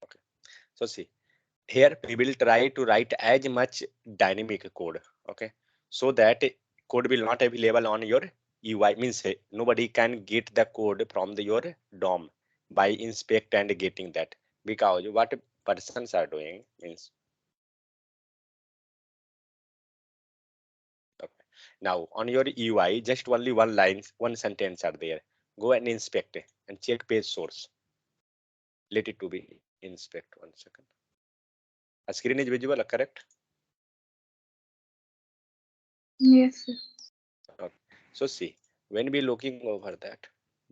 Okay, so see here we will try to write as much dynamic code, okay, so that code will not available on your UI, means nobody can get the code from your DOM by inspect and getting that, because what persons are doing means. Okay. Now on your UI, just only one line, one sentence are there. Go and inspect and check page source. Let it to be inspect 1 second. A screen is visible, correct? Yes, sir. Okay. So see, when we looking over that,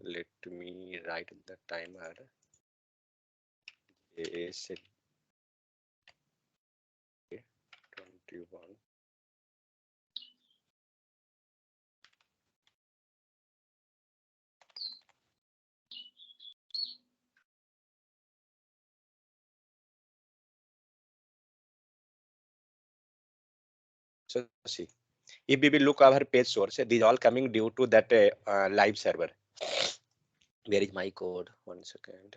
let me write the timer. Is 21. So see, if we will look our page source, these all coming due to that live server. Where is my code? 1 second.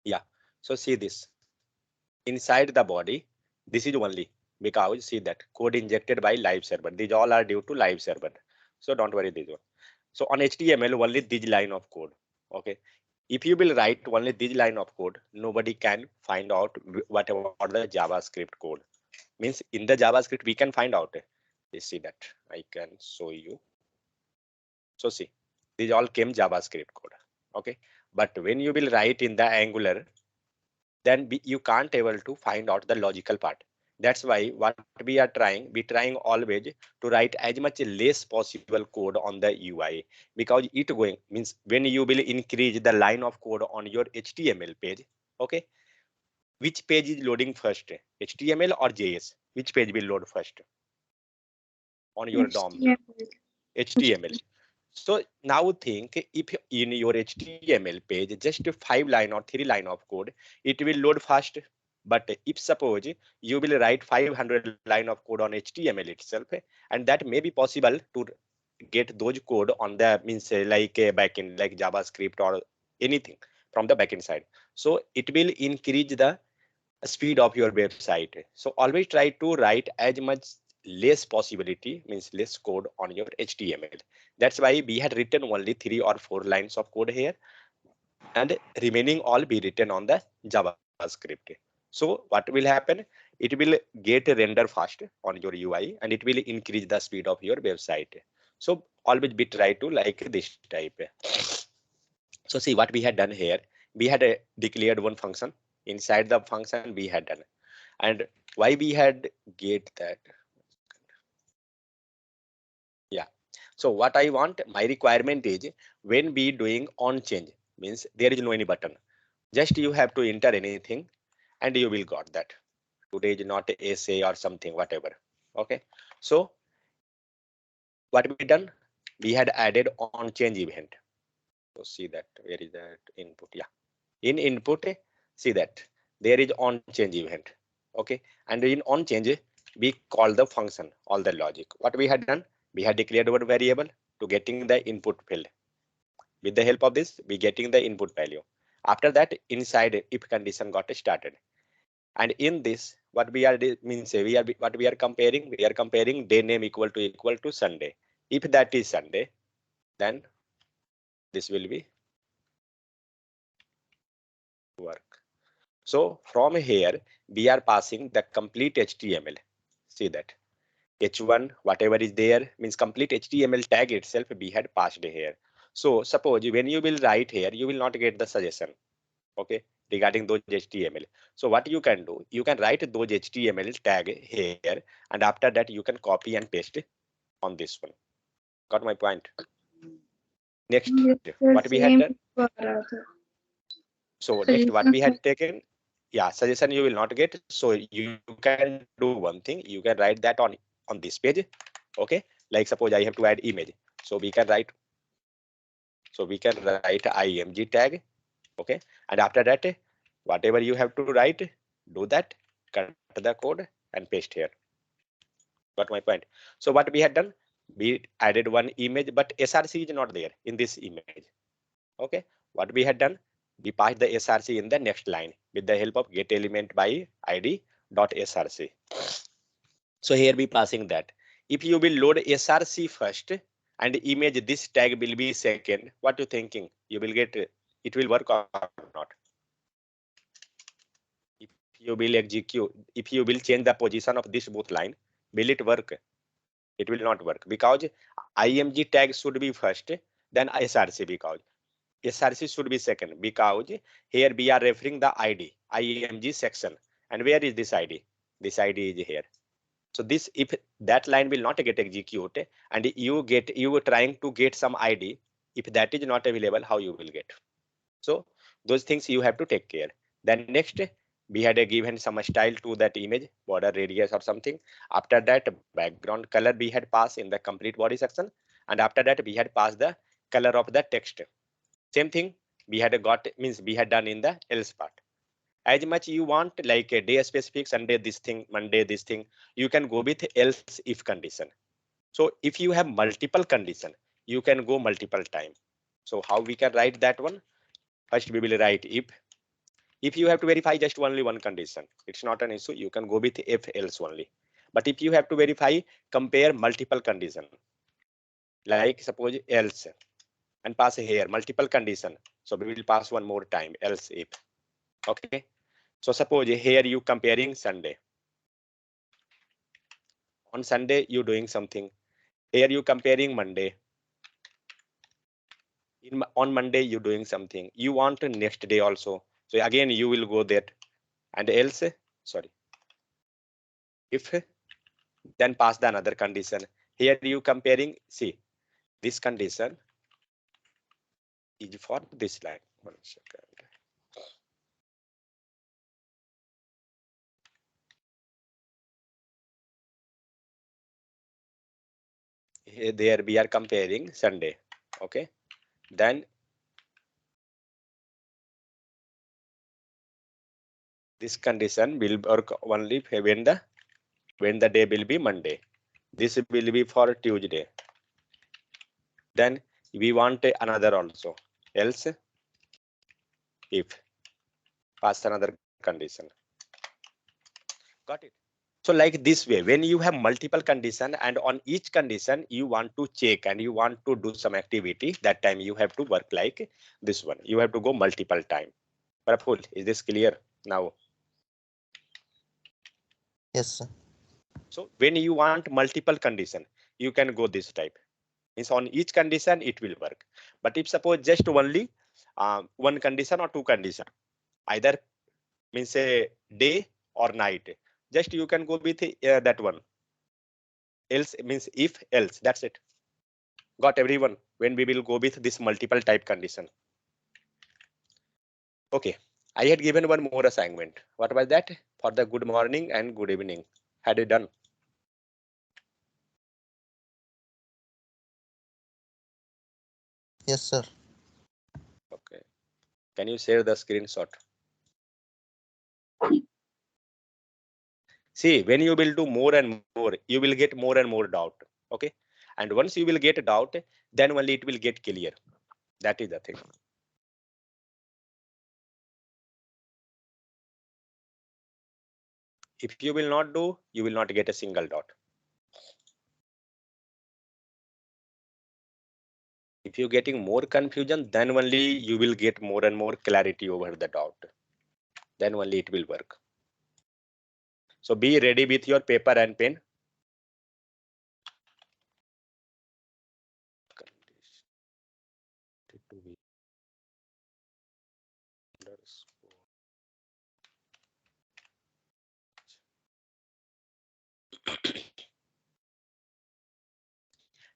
Yeah. So see this inside the body. This is only because see that code injected by live server. These all are due to live server. So don't worry this one. So on HTML only this line of code. Okay. If you will write only this line of code, nobody can find out whatever the JavaScript code means. In the JavaScript we can find out. You see that I can show you. So see, these all came JavaScript code. Okay, but when you will write in the Angular, then you can't able to find out the logical part. That's why what we are trying, we trying always to write as much less possible code on the UI, because it going means when you will increase the line of code on your HTML page. Okay, which page is loading first, HTML or JS? Which page will load first on your DOM? HTML. HTML. So now think, if in your HTML page just 5 line or 3 line of code, it will load fast. But if suppose you will write 500 line of code on HTML itself, and that may be possible to get those code on the means like a backend like JavaScript or anything from the backend side. So it will increase the speed of your website. So always try to write as much less possibility means less code on your HTML. That's why we had written only 3 or 4 lines of code here, and remaining all be written on the JavaScript. So what will happen? It will get render fast on your UI and it will increase the speed of your website. So always be try to like this type. So see what we had done here. We had declared one function. Inside the function we had done, and why we had get that. Yeah, so what I want, my requirement is when we doing on change means there is no any button, just you have to enter anything and you will got that. Today is not a essay or something whatever. Okay, so what we done, we had added on change event. So see that where is that input? Yeah, in input see that there is on change event. Okay, and in on change we call the function all the logic. What we had done, we had declared one variable to getting the input field. With the help of this we getting the input value. After that inside if condition got started, and in this what we are means we are what we are comparing day name equal to Sunday. If that is Sunday, then this will be work. So from here, we are passing the complete HTML. See that H1, whatever is there means complete HTML tag itself we had passed here. So suppose when you will write here, you will not get the suggestion, okay, regarding those HTML. So what you can do, you can write those HTML tag here, and after that you can copy and paste on this one. Got my point? Next, Yes, what the we had done. same for other So next what we suggestions. had taken, yeah, suggestion you will not get. So you can do one thing, you can write that on this page. Okay, like suppose I have to add image. So we can write, img tag. Okay, and after that whatever you have to write, do that, cut the code and paste here. Got my point? So what we had done, we added one image, but src is not there in this image. Okay, what we had done, we pass the src in the next line with the help of get element by id dot src. So here we passing that. If you will load src first and image this tag will be second, what you thinking? You will get it will work or not? If you will execute, if you will change the position of this both line, will it work? It will not work because img tag should be first, then src, because src should be second, because here we are referring the id img section. And where is this id? This id is here. So this, if that line will not get executed and you trying to get some id, if that is not available, how you will get? So those things you have to take care. Then next, we had a given some style to that image, border radius or something. After that, background color we had passed in the complete body section, and after that we had passed the color of the text. Same thing we had got, means we had done in the else part. As much you want, like a day specific, Sunday this thing, Monday this thing, you can go with else if condition. So if you have multiple condition, you can go multiple time. So how we can write that one? First we will write if you have to verify just only one condition, it's not an issue, you can go with if else only. But if you have to verify, compare multiple condition, like suppose else, and pass here multiple condition, so we will pass one more time else if. Okay, so suppose here you comparing Sunday, on Sunday you doing something, here you comparing Monday, on Monday you doing something, you want next day also, so again you will go there, and else, sorry, if, then pass the another condition. Here you comparing, see, this condition is for this line. 1 second. Here, there we are comparing Sunday. Okay, then this condition will work only when the day will be Monday. This will be for Tuesday. Then we want another also, else if, pass another condition. Got it? So like this way, when you have multiple condition and on each condition you want to check and you want to do some activity, that time you have to work like this one. You have to go multiple time. Praful, is this clear now? Yes, sir. So when you want multiple condition, you can go this type. Means on each condition it will work. But if suppose just only one condition or two condition, either means a day or night, just you can go with that one. Else means if else, that's it. Got everyone? When we will go with this multiple type condition. Okay, I had given one more assignment. What was that? For the good morning and good evening. Had it done? Yes, sir. Okay. Can you share the screenshot? See, when you will do more and more, you will get more and more doubt. Okay. And once you will get a doubt, then only it will get clear. That is the thing. If you will not do, you will not get a single dot. If you're getting more confusion, then only you will get more and more clarity over the doubt. Then only it will work. So be ready with your paper and pen.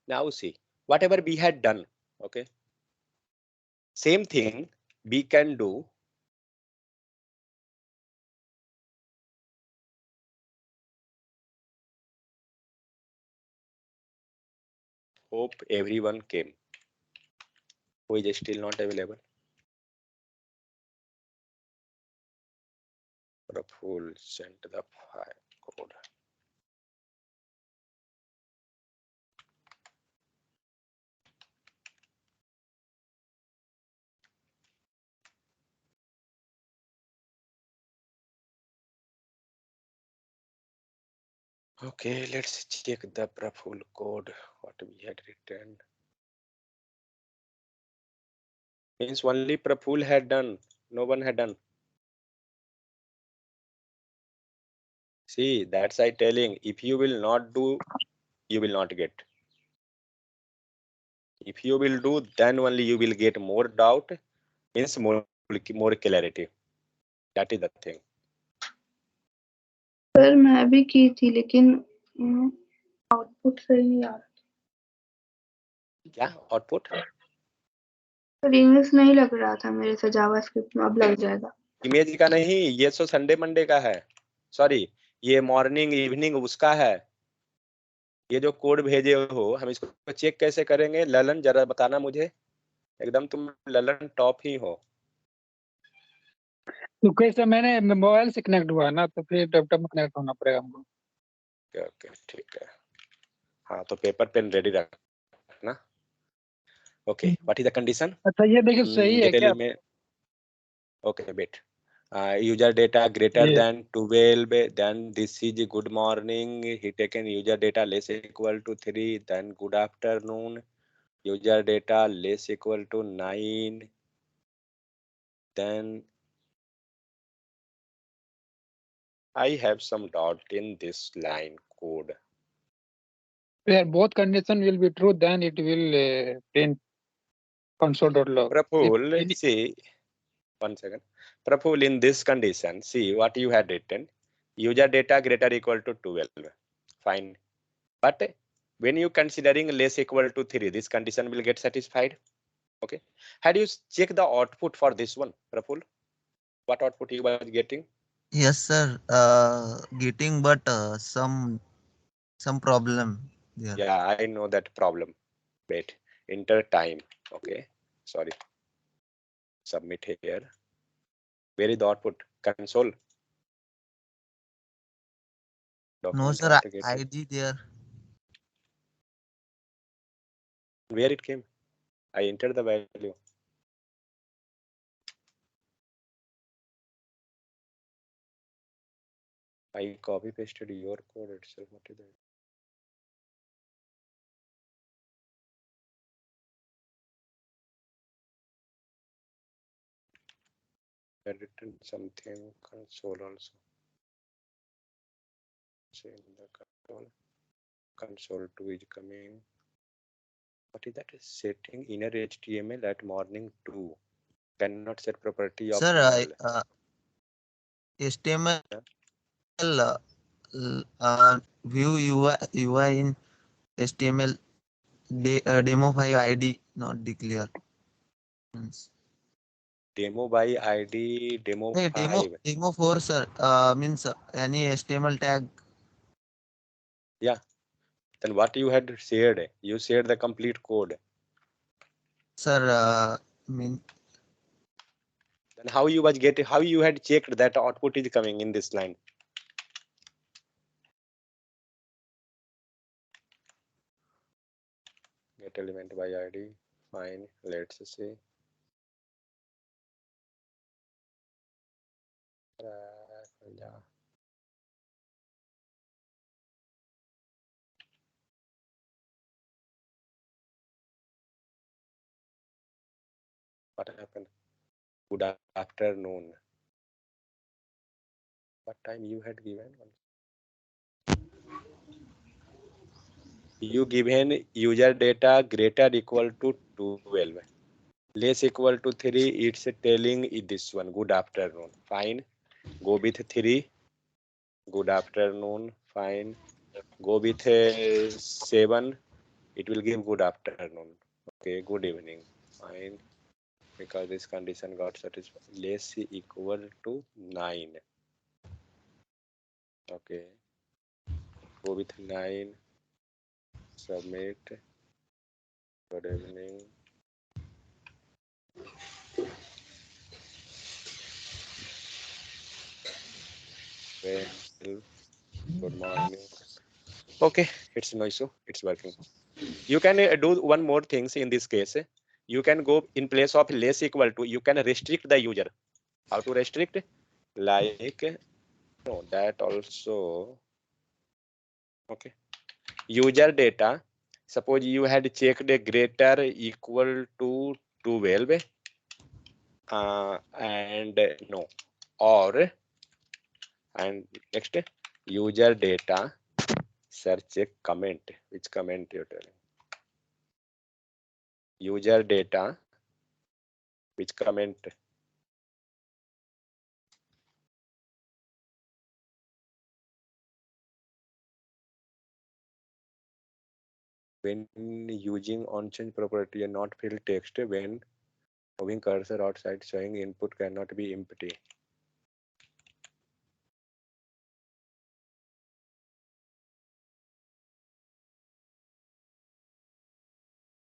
Now see, whatever we had done, okay, same thing we can do. Hope everyone came. Who is still not available? Praful sent the file code. Okay, let's check the full code, what we had written. Means only Praful had done, no one had done. See, that's I telling, if you will not do, you will not get. If you will do, then only you will get more doubt, means more clarity. That is the thing. Sir मैं भी की थी लेकिन output सही नहीं आ रहा। क्या output? Sir English नहीं लग रहा था मेरे से जावास्क्रिप्ट में, अब लग जाएगा। इमेज का नहीं, ये तो संडे मंडे का है, सॉरी ये मॉर्निंग इवनिंग उसका है। ये जो कोड भेजे हो, हम इसको चेक कैसे करेंगे? ललन जरा बताना मुझे, एकदम तुम ललन टॉप ही हो। तो कैसे मैंने मोबाइल से कनेक्ट हुआ ना, तो फिर लैपटॉप में कनेक्ट होना पड़ेगा हमको। ओके ठीक है, हाँ तो पेपर पेन रेडी रखना। Okay, what is the condition? अच्छा ये देखिए सही है क्या? में ओके बेट, user data greater ये than 12, then this is good morning. He taken user data less equal to 3, then good afternoon. User data less equal to 9, then I have some doubt in this line code. where both condition will be true, then it will print console.log. Praful, see, 1 second. Praful, in this condition, see what you had written. User data greater equal to 12. Fine. But when you considering less equal to 3, this condition will get satisfied. Okay. Had you check the output for this one, Praful? What output you were getting? Yes, sir. Getting, but some problem there. Yeah, I know that problem. Wait, enter time. Okay. Sorry. Submit here. Where is the output? Console. No, Document sir. not getting. ID there. Where it came? I entered the value. I copy pasted your code itself. What is that? I written something console also. See in the console 2 is coming. What is that? Setting inner HTML at morning 2. Cannot set property of Sir, null. HTML Yeah. view UI in HTML demo file ID not declare. Means Demo by ID, demo hey, 5. demo 4, sir. Means any HTML tag. Yeah. Then what you had shared? You shared the complete code. Sir, mean Then how you was getting? How you had checked that output is coming in this line? Get element by ID. Fine. Let's see. Yeah. What happened? Good afternoon. What time you had given? You given user data greater equal to 12. Less equal to 3, it's telling this one. Good afternoon. Fine. Go with 3. Good afternoon. Fine. Go with 7. It will give good afternoon. Okay. Good evening. Fine. Because this condition got satisfied. Less equal to 9. Okay. Go with 9. Submit. Good evening. Well, good morning. Okay, it's no issue. It's working. You can do one more things in this case. You can go in place of less equal to, you can restrict the user. How to restrict? Like, no, that also, Okay, user data. Suppose you had checked a greater equal to 12 and no, or and next user data search a comment. Which comment you're telling? User data. Which comment? When using on-change property and not fill text, when moving cursor outside showing input cannot be empty.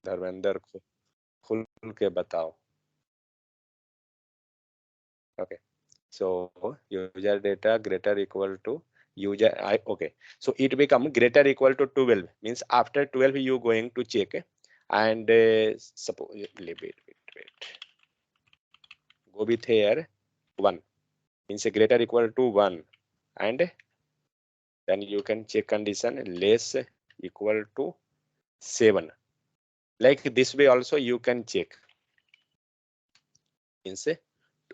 Dharmendra को खुल के बताओ. Okay, so user data greater equal to user I. Okay, so it become greater equal to 12 means after 12 you going to check and suppose wait, go with here 1 means greater equal to 1 and then you can check condition less equal to 7. Like this way also you can check. Means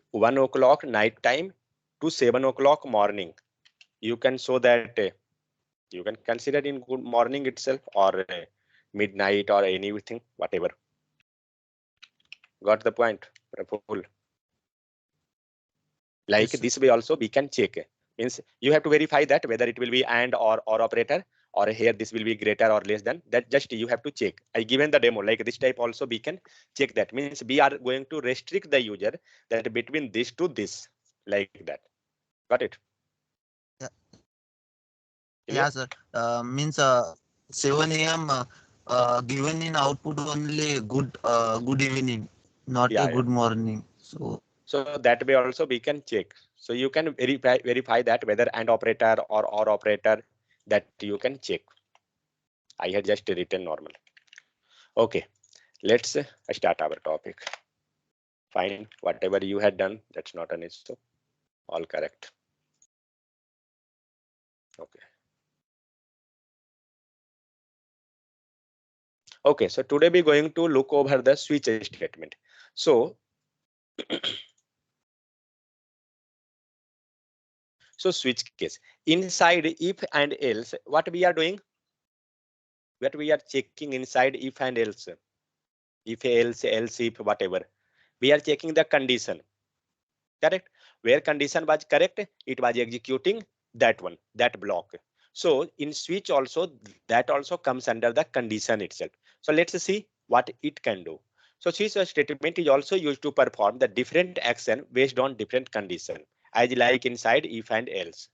1 o'clock night time to 7 o'clock morning. You can show that you can consider in good morning itself or midnight or anything, whatever. Got the point, Praful? Like Yes, this way also we can check. Means you have to verify that whether it will be and or operator or here this will be greater or less than that. Just you have to check. I given the demo like this type also we can check that. Means we are going to restrict the user that between this to this like that. Got it? Yeah. Clear? Yeah, sir. Means 7 a.m. Given in output only good evening, not a Yeah, yeah. good morning. So that way also we can check. So you can verify that whether and operator or operator that you can check. I had just written normal. Okay, let's start our topic. Fine, whatever you had done, that's not an issue. All correct. Okay. Okay, so today we're going to look over the switch statement. So, so switch case. Inside if and else, what we are doing? What we are checking inside if and else. If else if whatever. We are checking the condition. Correct? Where condition was correct, it was executing that one, that block. So in switch also, that also comes under the condition itself. So let's see what it can do. So switch statement is also used to perform the different action based on different condition, as like inside if and else.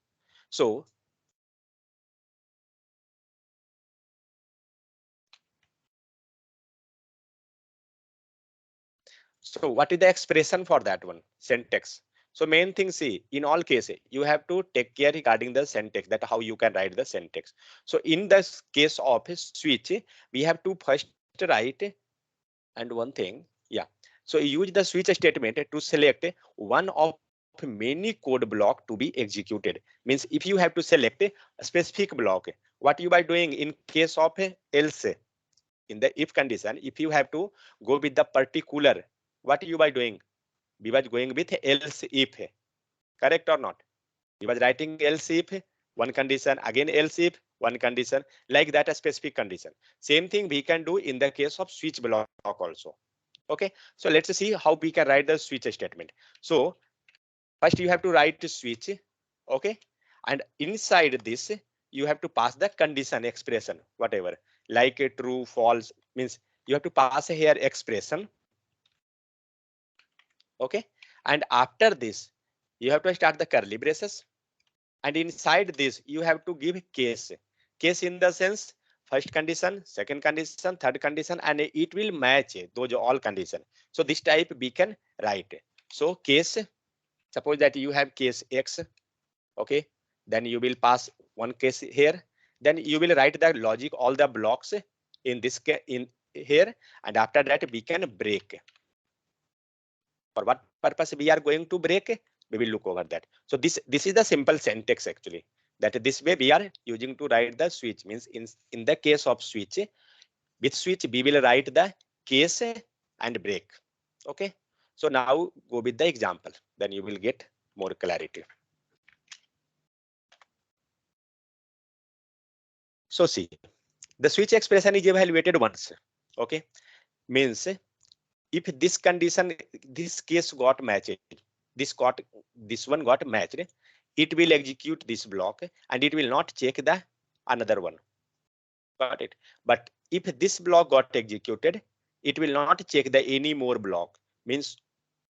So what is the expression for that one? Syntax. So main thing, see, in all cases, you have to take care regarding the syntax, that how you can write the syntax. So in this case of a switch, we have to first write and one thing, yeah. So use the switch statement to select one of many code block to be executed. Means if you have to select a specific block, what you are doing in case of else, in the if condition, if you have to go with the particular, what you are doing? We was going with else if, correct or not? We was writing else if one condition, again else if one condition, like that a specific condition. Same thing we can do in the case of switch block also. Okay, so let's see how we can write the switch statement. So first you have to write the switch, okay, and inside this you have to pass the condition expression, whatever, like a true, false, means you have to pass here expression. Okay, and after this you have to start the curly braces, and inside this you have to give case in the sense first condition, second condition, third condition, and it will match those all condition. So this type we can write. So case, suppose that you have case x, okay, then you will pass one case here, then you will write the logic, all the blocks in this in here, and after that we can break. For what purpose we are going to break, we will look over that. So this is the simple syntax actually. That this way we are using to write the switch. Means in the case of switch, with switch we will write the case and break. Okay, so now go with the example, then you will get more clarity. So see, the switch expression is evaluated once. Okay, means if this condition, this case got matched, this one got matched, it will execute this block and it will not check the another one. Got it? But if this block got executed, it will not check the any more block. Means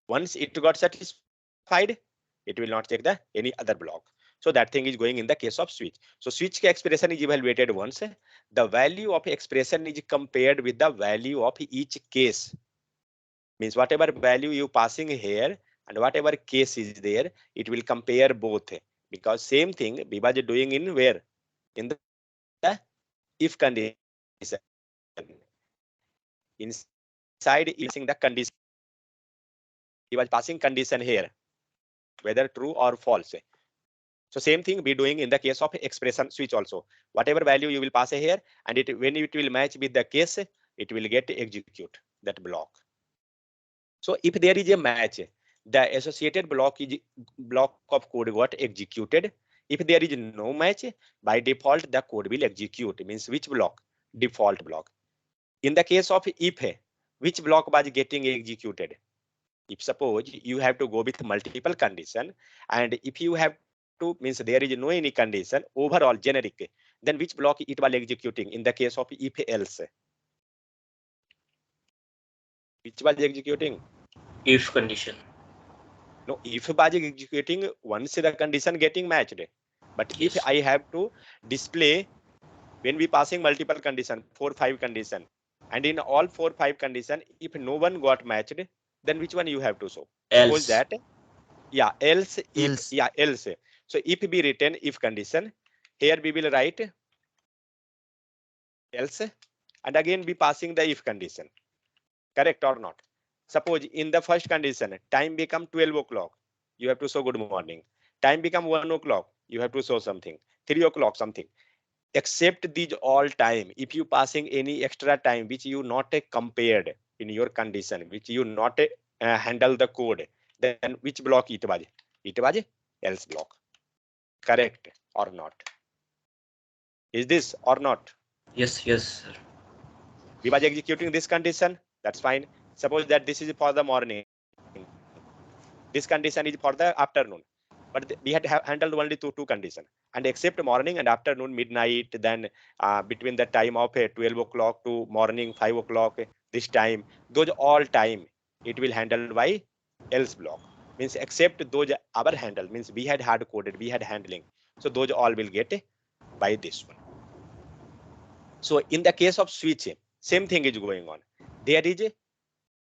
once it got satisfied, it will not check the any other block. So that thing is going in the case of switch. So switch expression is evaluated once. The value of expression is compared with the value of each case. Means whatever value you passing here and whatever case is there, it will compare both. Because same thing we was doing in where? In the if condition. Inside using the condition, he was passing condition here, whether true or false. So same thing we doing in the case of expression switch also. Whatever value you will pass here, and when it will match with the case, it will get execute that block. So if there is a match, the associated block of code got executed. If there is no match, by default the code will execute. Means which block? Default block. In the case of if, which block was getting executed? If suppose you have to go with multiple condition, and if you have to, means there is no any condition overall generic, then which block it was executing in the case of if else? Which was executing? If condition. No, if was executing once the condition getting matched. But Yes. if I have to display when we passing multiple condition, 4, 5 condition, and in all 4, 5 condition, if no one got matched, then which one you have to show? Suppose Else. that, yeah, else, if, Else. yeah, else. So if we written if condition, here we will write else, and again we passing the if condition. Correct or not? Suppose in the first condition, time become 12 o'clock, you have to show good morning. Time become 1 o'clock, you have to show something. 3 o'clock something. Except these all time, if you passing any extra time which you not compared in your condition, which you not handle the code, then which block it was? It was else block. Correct or not? Is this or not? Yes, yes, sir. We was executing this condition, that's fine. Suppose that this is for the morning, this condition is for the afternoon, but we had handled only two condition, and except morning and afternoon, midnight, then between the time of 12 o'clock to morning 5 o'clock, this time, those all time it will handle by else block. Means except those our handle, means we had hard coded, we had handling, so those all will get by this one. So in the case of switch, same thing is going on. There is a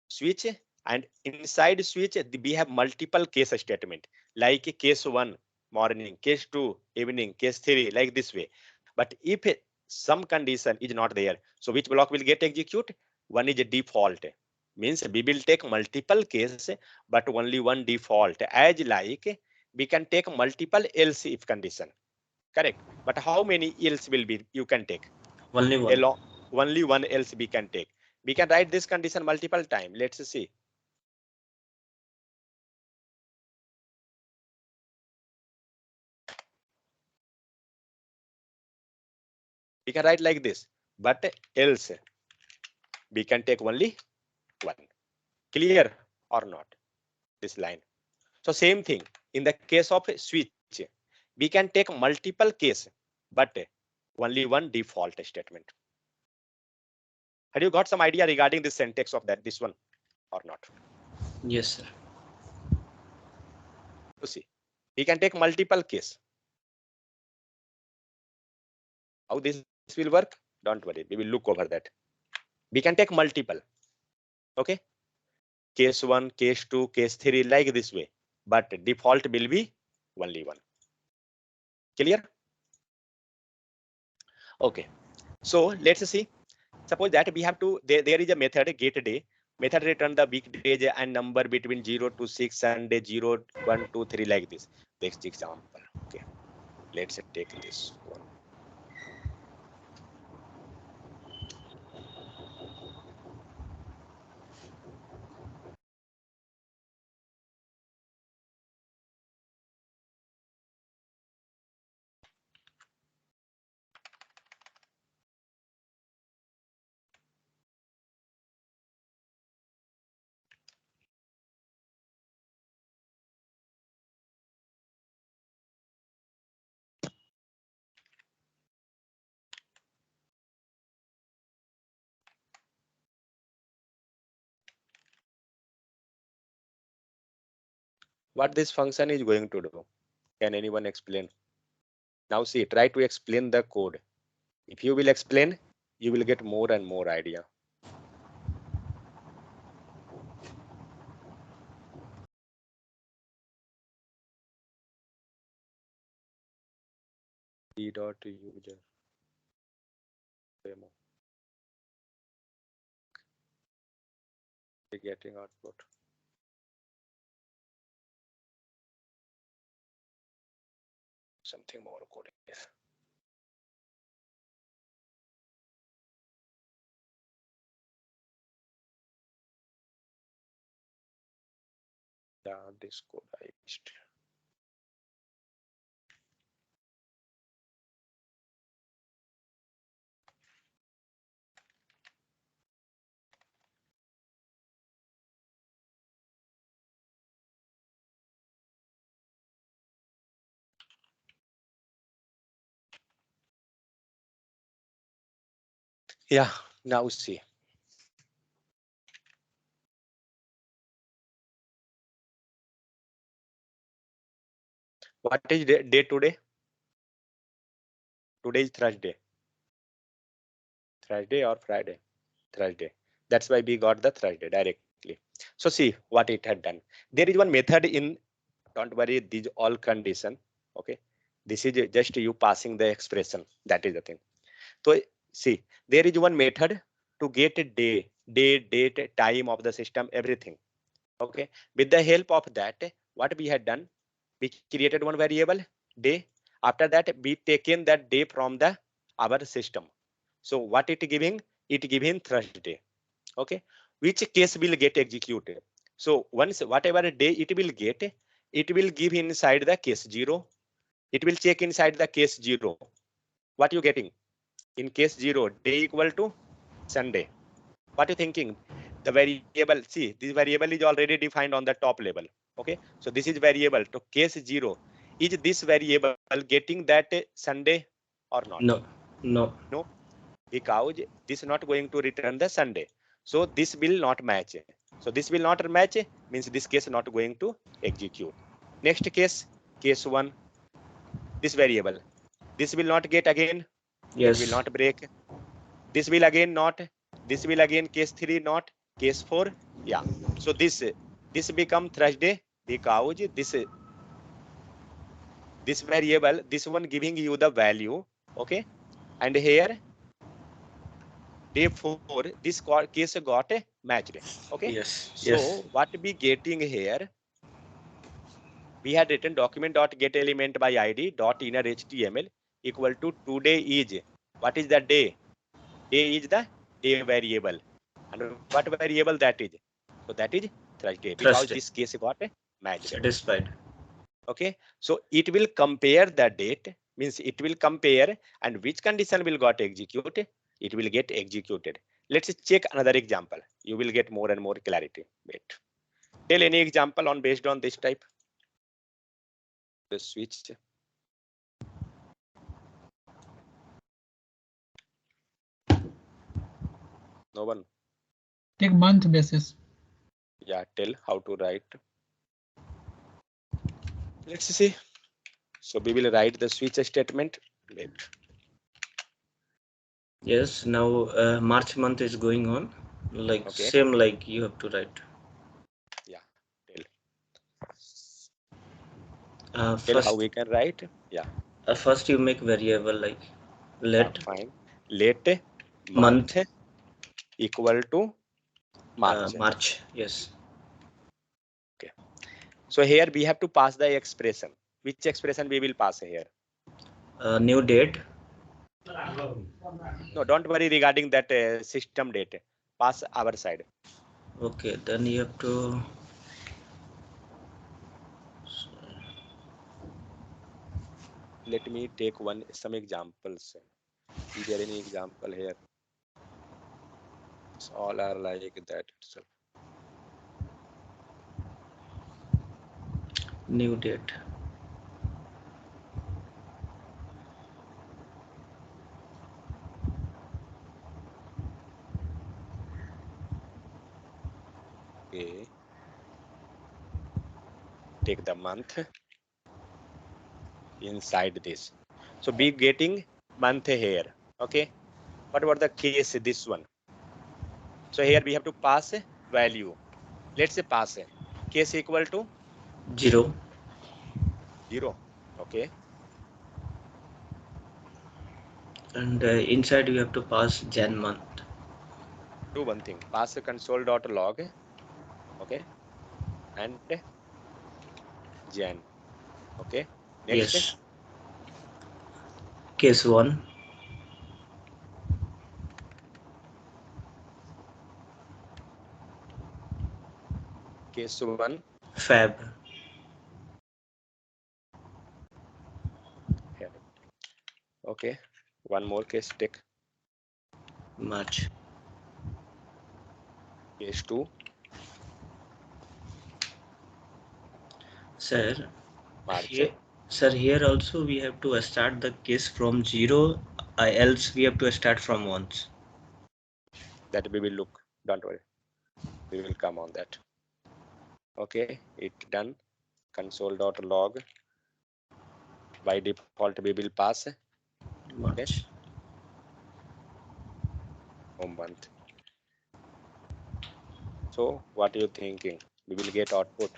switch, and inside switch we have multiple case statement, like case 1 morning, case 2 evening, case 3, like this way. But if some condition is not there, so which block will get execute? One is a default. Means we will take multiple case, but only one default, as like we can take multiple else if condition. Correct? But how many else will be you can take? Only one. Only one else we can take. We can write this condition multiple time. Let's see. We can write like this, but else we can take only one. Clear or not? This line. So same thing in the case of switch, we can take multiple case, but only one default statement. Have you got some idea regarding the syntax of that, this one or not? Yes, sir. You see, we can take multiple case. How this will work? Don't worry, we will look over that. We can take multiple. Okay, case 1, case 2, case 3, like this way, but default will be only one. Clear? Okay, so let's see. Suppose that we have to, there is a method get day. Method return the weekdays and number between 0 to 6 and 0, 1, 2, 3, like this. Next example. Okay, Let's take this one. What this function is going to do? Can anyone explain? Now see, try to explain the code. If you will explain, you will get more and more idea. D.user demo. Getting output. Something more coding. Yeah, this code I missed. Yeah, now see. What is day today? Today is Thursday. Thursday or Friday? Thursday. That's why we got the Thursday directly. So see what it had done. There is one method in, don't worry, these all condition. Okay. This is just you passing the expression. That is the thing. So see, there is one method to get a day, date, time of the system, everything. Okay. With the help of that, what we had done, we created one variable day. After that, we taken that day from the our system. So what it giving? It giving Thursday. Okay. Which case will get executed? So once whatever day it will give inside the case 0. It will check inside the case 0. What you getting? In case 0, day equal to Sunday. What you thinking? The variable, see, this variable is already defined on the top level. Okay, so this is variable to case 0. Is this variable getting that Sunday or not? No. No. No, because this is not going to return the Sunday. So this will not match. So this will not match means this case not going to execute. Next case, case 1, this variable, this will not get again. Yes. It will not break. This will again not. This will again case 3 not. Case 4, yeah. So this become Thursday because this variable, this one giving you the value. Okay, and here day 4, this case got matched. Okay, Yes. so Yes. what we getting here, we had written document.get element by id dot inner html equal to today is, what is the day? Day is the day variable. And what variable that is? So that is Thursday, because Thursday. this case got matched. Satisfied. Okay, so it will compare the date, means it will compare, and which condition will got executed, it will get executed. Let's check another example. You will get more and more clarity. Wait, tell any example on based on this type. The switch. No one. Take month basis. Yeah, tell how to write. Let's see. So we will write the switch statement. Wait. Yes. Now March month is going on. Like Okay. same like you have to write. Yeah. Tell. Tell First, how we can write. Yeah. first you make variable like let Fine. Let month month equal to March. March. Yes. Okay. So here we have to pass the expression. Which expression we will pass here? New date. No, don't worry regarding that system date. Pass our side. Okay, then you have to. Let me take some examples. Is there any example here? It's all are like that itself. New date. Okay. Take the month inside this. So be getting month here. Okay. What about the case? This one. So here we have to pass a value. Let's say pass a case equal to 0. 0. Okay. And inside you have to pass Jan month. Do one thing. Pass a console.log. Okay. And Jan. Okay. Next. Yes. Case 1. Case 1. Feb. Okay. One more case take. March. Case 2. Sir, March. here also we have to start the case from 0, else we have to start from 1. That we will look. Don't worry. We will come on that. Okay. It done. Console.log. By default we will pass. March. Okay. Home month. So what are you thinking? We will get output.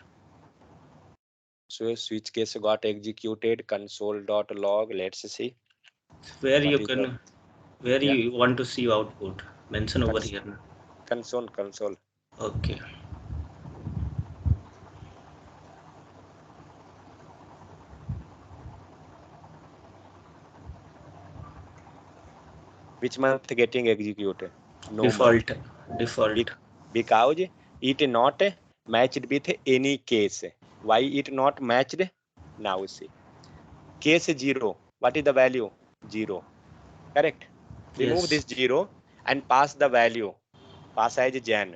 So switch case got executed. Console.log. Let's see. Where What you is can, where Yeah. you want to see output? Mention over here. Console. Okay. Which month getting executed? No Default. month. Default. Because it not matched with any case. Why it not matched? Now see. Case 0. What is the value? 0. Correct. Remove Yes. this 0 and pass the value. Pass as Jan.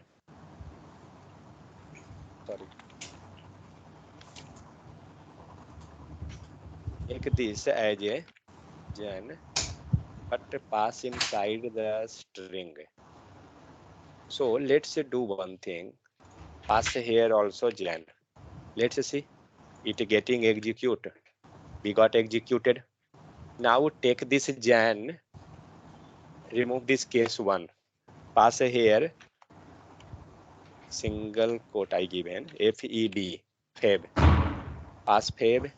Sorry. Take this as a Jan, but pass inside the string. So let's do one thing. Pass here also Jan. Let's see. It getting executed. We got executed. Now take this Jan. Remove this case 1. Pass here. Single quote I given. FEB. Feb. Pass Feb.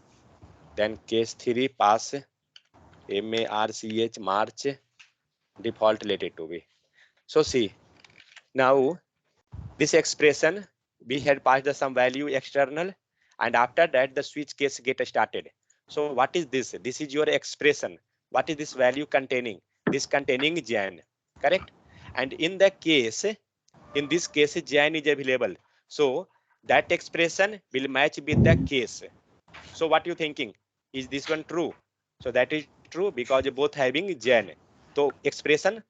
Then case 3 pass MARCH March. Default let it to be. So see. Now this expression we had passed some value external, and after that the switch case get started. So what is this? This is your expression. What is this value containing? This containing Jan, correct? And in the case, in this case Jan is available, so that expression will match with the case. So what you thinking? Is this one true? So that is true because both having Jan. So expression,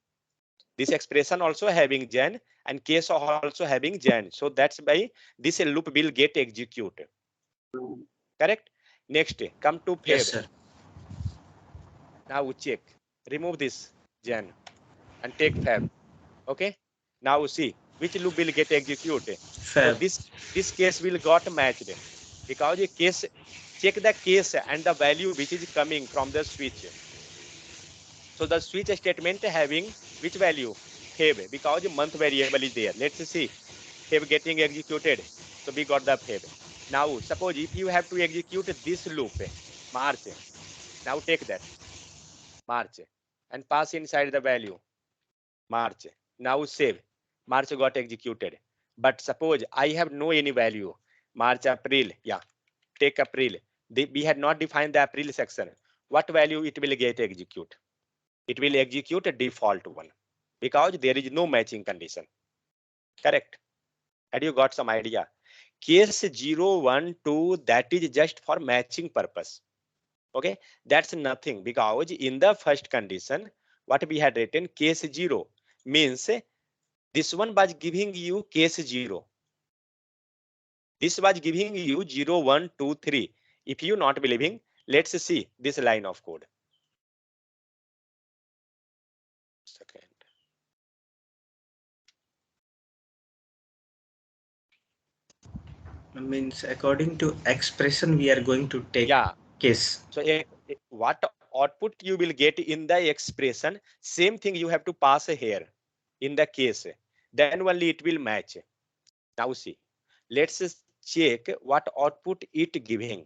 this expression also having Jan and case also having Jan. So that's why this loop will get executed. Correct? Next, come to Feb. Yes, sir. Now check. Remove this Jan and take Feb. Okay? Now see which loop will get executed. So Fab. this case will got matched because the case, check the case and the value which is coming from the switch. So the switch statement having which value? Feb, because the month variable is there. Let's see. Feb getting executed. So we got the Feb. Now suppose if you have to execute this loop, March. Now take that March and pass inside the value March. Now save. March got executed. But suppose I have no any value. March, April. Yeah. Take April. We had not defined the April section. what value it will get execute? It will execute a default one because there is no matching condition. Correct? Had you got some idea? Case 0, 1, 2, that is just for matching purpose. Okay, that's nothing because in the first condition, what we had written case 0 means this one was giving you case 0. This was giving you 0, 1, 2, 3. If you not believing, let's see this line of code. Second. Means according to expression, we are going to take case. So what output you will get in the expression, same thing you have to pass here in the case. Then only it will match. Now see, let's check what output it giving.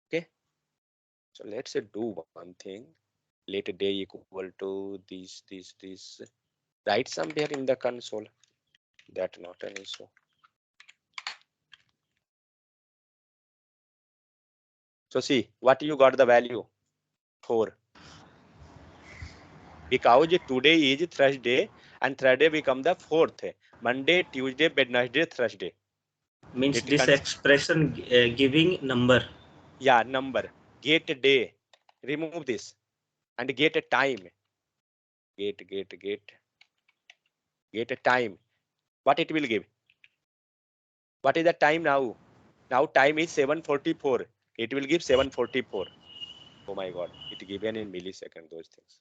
Okay. So let's do one thing. Let day equal to this. Write somewhere in the console. That not an issue. So see what you got the value 4. Because today is Thursday and Thursday become the 4th. Monday, Tuesday, Wednesday, Thursday. Means this expression giving number. Yeah, number. Get a day. Remove this and get a time. Get a time. What it will give? What is the time now? Now time is 7:44. It will give 7:44. Oh my God! It given in millisecond those things.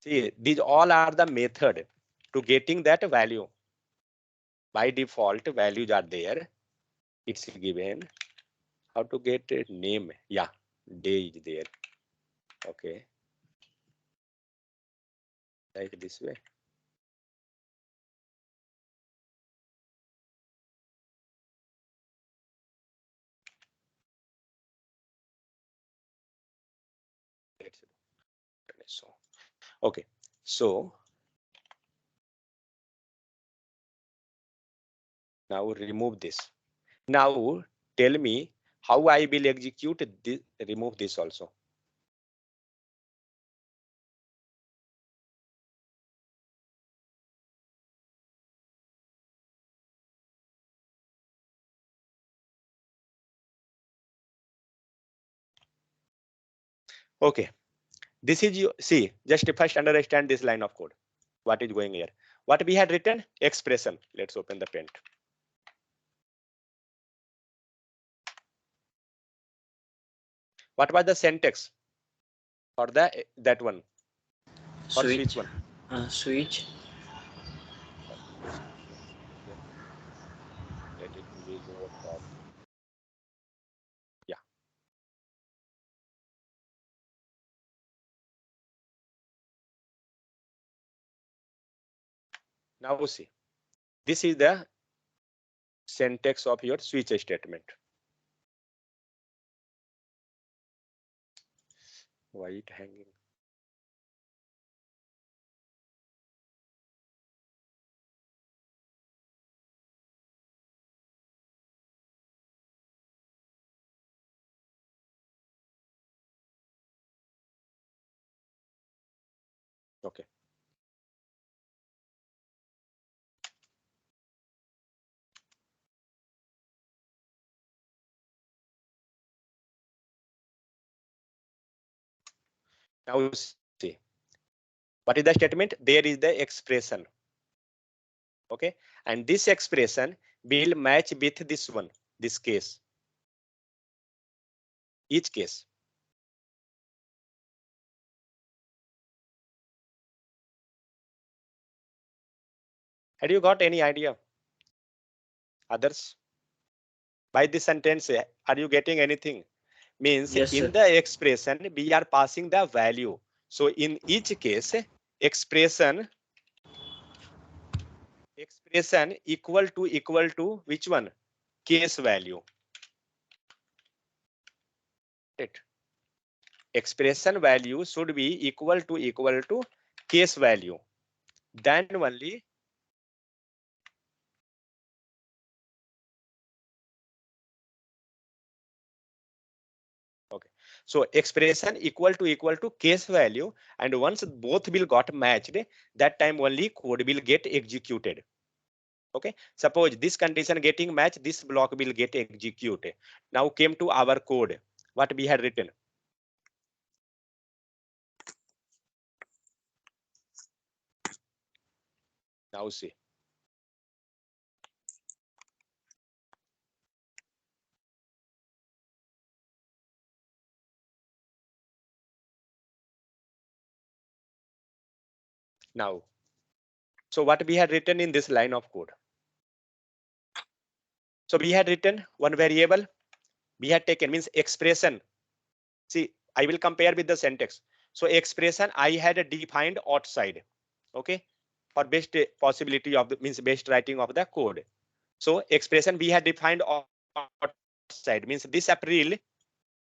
See, these all are the method to getting that value. By default, values are there. It's given. How to get a name? Yeah, day is there. Okay. Like this way. So, okay. So now remove this. Now tell me how I will execute this. Remove this also. Okay. This is you see, just first understand this line of code. What is going here? What we had written? Expression. Let's open the paint. What was the syntax for that one? For switch one. Switch. Let it be lower top. Yeah. Now see, this is the syntax of your switch statement. Why it hanging? Okay. Now see, what is the statement? There is the expression. Okay, and this expression will match with this one, this case. Each case. Had you got any idea? Others? By this sentence, are you getting anything? Means Yes, in sir. the expression, we are passing the value. So in each case, expression equal to which one? Case value. It. Expression value should be equal to case value. Then only So expression equal to case value, and once both will got matched, that time only code will get executed. Okay, suppose this condition getting matched, this block will get executed. Now came to our code, what we had written. Now see. Now, so what we had written in this line of code? So we had written one variable, we had taken means expression. See, I will compare with the syntax. So expression I had defined outside. Okay, for best possibility of the means best writing of the code. So expression we had defined outside means this April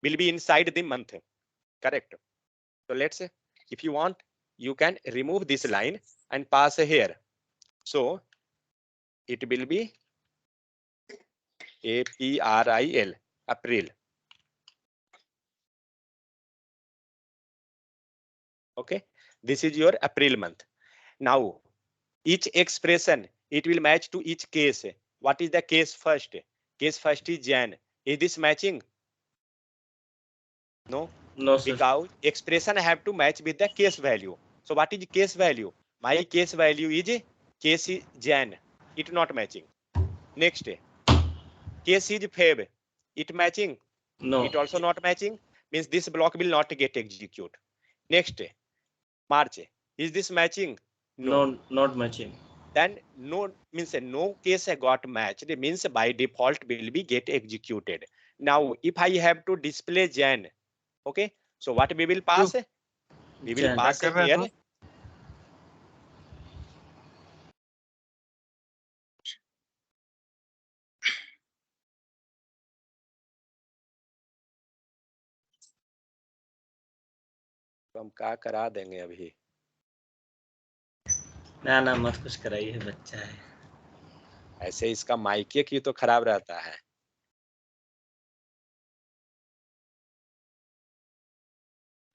will be inside the month. Correct. So let's say if you want, you can remove this line and pass here. So it will be April, April. Okay, this is your April month. Now each expression it will match to each case. What is the case first? Case first is Jan. Is this matching? No. No, sir. Because expression have to match with the case value. So what is case value? My case value is case is Jan. It not matching. Next, case is Feb. It matching? No. It also not matching. Means this block will not get execute. Next, March. Is this matching? No, not matching. Then no means no case got matched. It means by default will be get executed. Now if I have to display Jan, okay, so what we will pass? We will Jan. pass here. तो हम क्या करा देंगे अभी? ना मत कुछ कराइए, बच्चा है। ऐसे इसका माइक की तो खराब रहता है।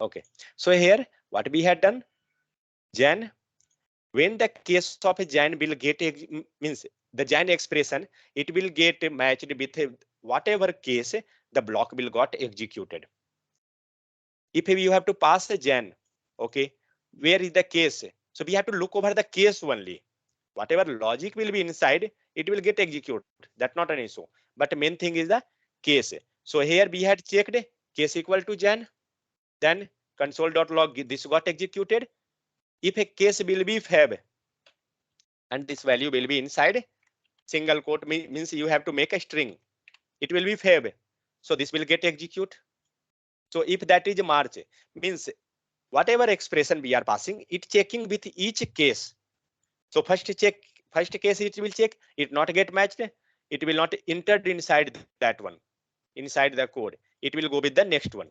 Okay, so here what we had done, Jan, when the case of Jan will get means the Jan expression, it will get matched with whatever case the block will got executed. If you have to pass a Jan, okay, where is the case? So we have to look over the case only. Whatever logic will be inside, it will get executed. That's not an issue. But the main thing is the case. So here we had checked case equal to Jan. Then console.log this got executed. If a case will be Feb and this value will be inside single quote means you have to make a string. It will be Feb. So this will get execute. So if that is March means whatever expression we are passing, it checking with each case. So first case it will check, it not get matched, it will not entered inside that one, inside the code. It will go with the next one.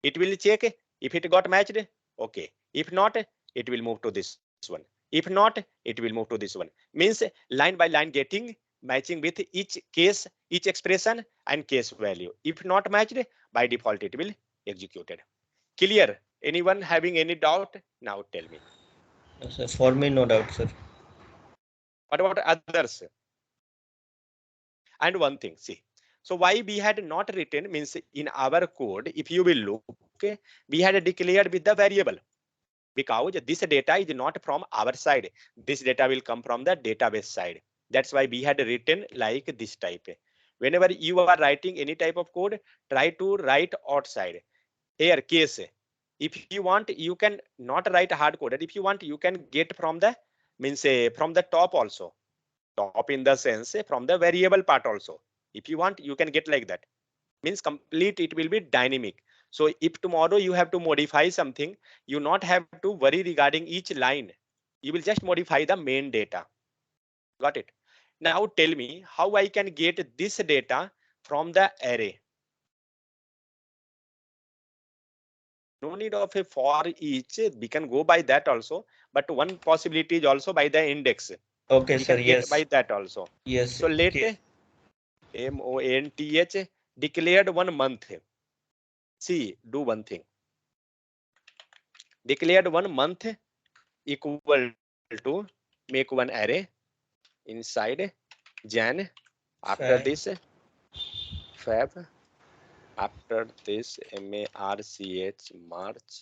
It will check if it got matched, okay. If not, it will move to this one. If not, it will move to this one. Means line by line getting matching with each case, each expression and case value. If not matched, by default it will executed. Clear? Anyone having any doubt? Now tell me. No, sir. For me, no doubt, sir. What about others? And one thing, see. So why we had not written means in our code, if you will look, okay, we had declared with the variable because this data is not from our side. This data will come from the database side. That's why we had written like this type. Whenever you are writing any type of code, try to write outside. Here case, if you want, you can not write hard coded. If you want, you can get from the means from the top also. Top in the sense from the variable part also. If you want, you can get like that. Means complete it will be dynamic. So if tomorrow you have to modify something, you not have to worry regarding each line. You will just modify the main data. Got it? Now tell me how I can get this data from the array. No need of a for each. We can go by that also. But one possibility is also by the index. Okay, we sir. can Yes. get by that also. Yes. So let Okay. MONTH declared one month. see, do one thing. Declared one month equal to make one array inside Jan. After Fab. this Fab. After this March March.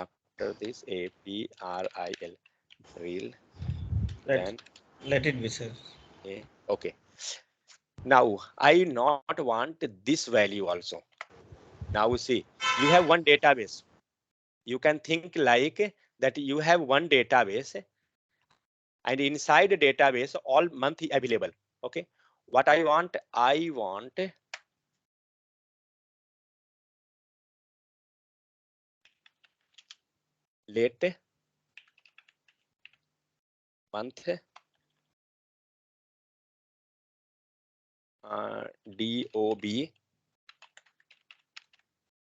After this April real. Then Let it be, sir. okay. Now I not want this value also. Now see, you have one database. You can think like that you have one database and inside the database all month available. Okay. What I want late month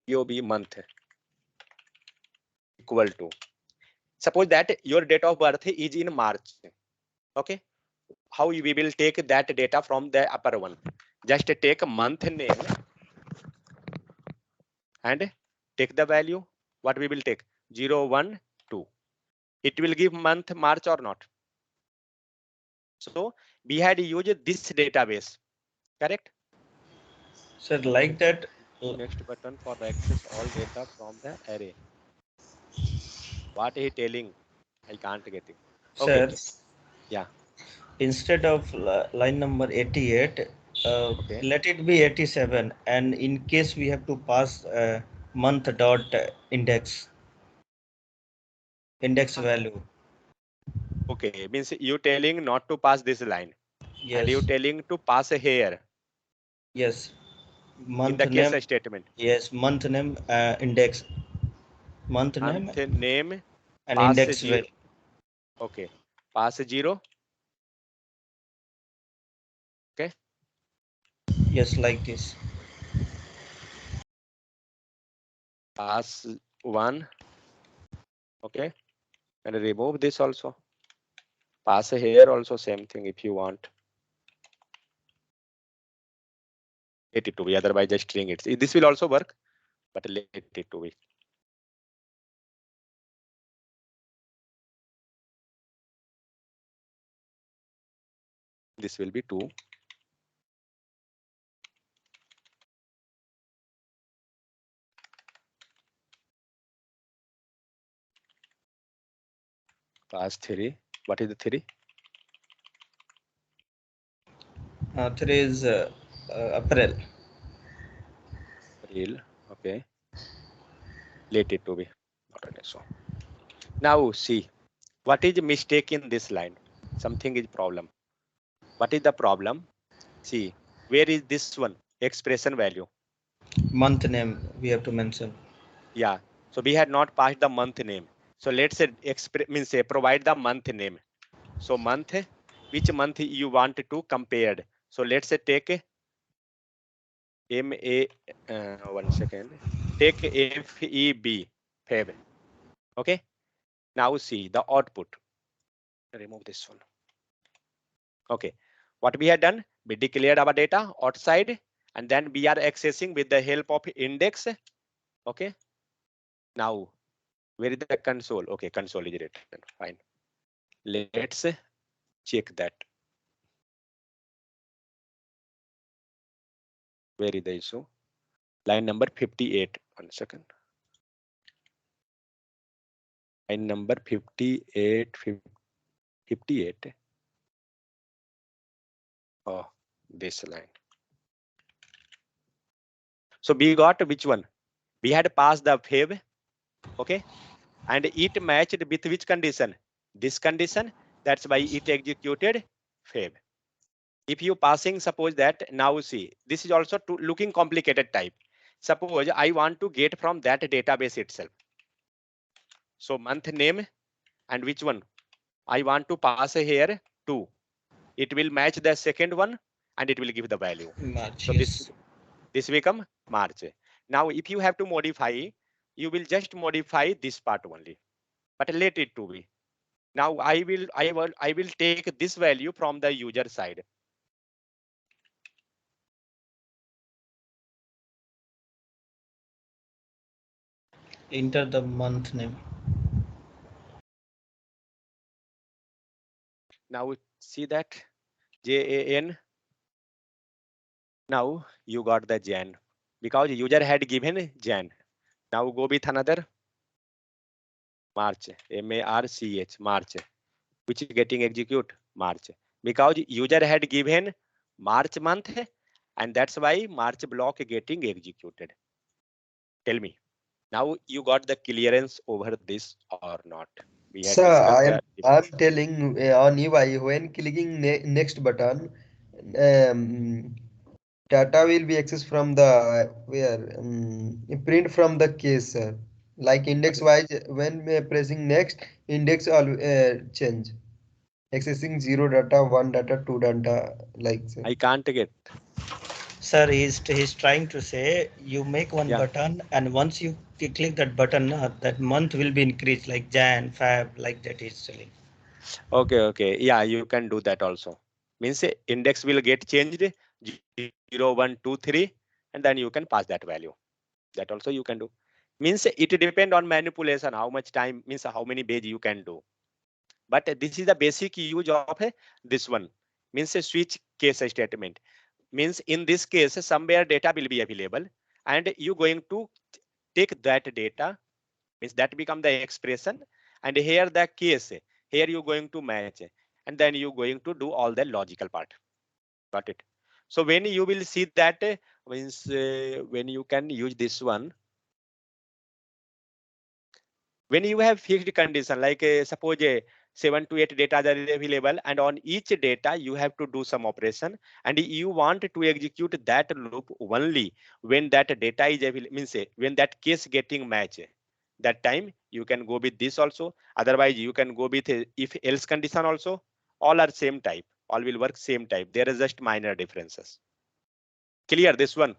DOB month equal to, suppose that your date of birth is in March. Okay, how we will take that data from the upper one? Just take month name and take the value. What we will take? 0, 1, 2. It will give month March or not? So we had used this database, correct? Sir, like that. Next button for access all data from the array. What he telling? I can't get it. Okay. Sir, Yeah. instead of line number 88, Okay. let it be 87. And in case we have to pass month dot index value. Okay. Means you telling not to pass this line. Yes. And you telling to pass here. Yes. Month in the name. case statement. Yes. Month name index. Month name Name and pass index 0. value. Okay. Pass 0. Okay. Yes, like this. Pass 1. Okay. And remove this also. Pass here also same thing if you want. Let it to be, otherwise just string it. This will also work, but let it to be. This will be 2. Pass 3. What is the 3? 3 is April. Real. Okay. Let it to be. Not an issue. Now see, what is mistake in this line? Something is problem. What is the problem? See, where is this one? Expression value. Month name we have to mention. Yeah. So we had not passed the month name. So let's say provide the month name. So month, which month you want to compare? So let's say take one second. Take FEB, Feb. Okay. Now see the output. Remove this one. Okay. What we had done? We declared our data outside, and then we are accessing with the help of index. Okay. Now, where is the console? Okay, console is written. Fine. Let's check that. Where is the issue? Line number 58. 1 second. Line number 58. 58. Oh, this line. So we got which one? We had passed the fab. Okay. And it matched with which condition? This condition. That's why it executed fab. If you passing, suppose that now see, this is also looking complicated type. Suppose I want to get from that database itself. So month name and which one? I want to pass here 2. It will match the second one and it will give the value. March, So yes. this become March. Now if you have to modify, you will just modify this part only. But let it to be. Now I will take this value from the user side. Enter the month name. Now see that JAN. Now you got the Jan because user had given Jan. Now go with another March, MARCH, March, which is getting execute March because user had given March month and that's why March block getting executed. Tell me, now you got the clearance over this or not? We had Sir, discussed that. I'm telling on UI when clicking next button, data will be accessed from the where print from the case, sir. Like index wise, when pressing next, index all change. Accessing 0 data, 1 data, 2 data, like sir. I can't get. Sir, he's trying to say you make one Yeah. button and once you click that button, that month will be increased like Jan, Feb, like that is telling. Okay. Yeah, you can do that also. Means index will get changed 0, 1, 2, 3, and then you can pass that value. That also you can do. Means it depend on manipulation, how much time, means how many page you can do. But this is the basic use of this one. Means a switch case statement. Means in this case, somewhere data will be available and you going to take that data, means that become the expression, and here the case, here you going to match, and then you going to do all the logical part. Got it? So when you will see that, means when you can use this one, when you have fixed condition, like suppose 7 to 8 data are available, and on each data you have to do some operation, and you want to execute that loop only when that data is available, means when that case getting match. That time you can go with this also. Otherwise you can go with if else condition also. All are same type. All will work same type. There is just minor differences. Clear this one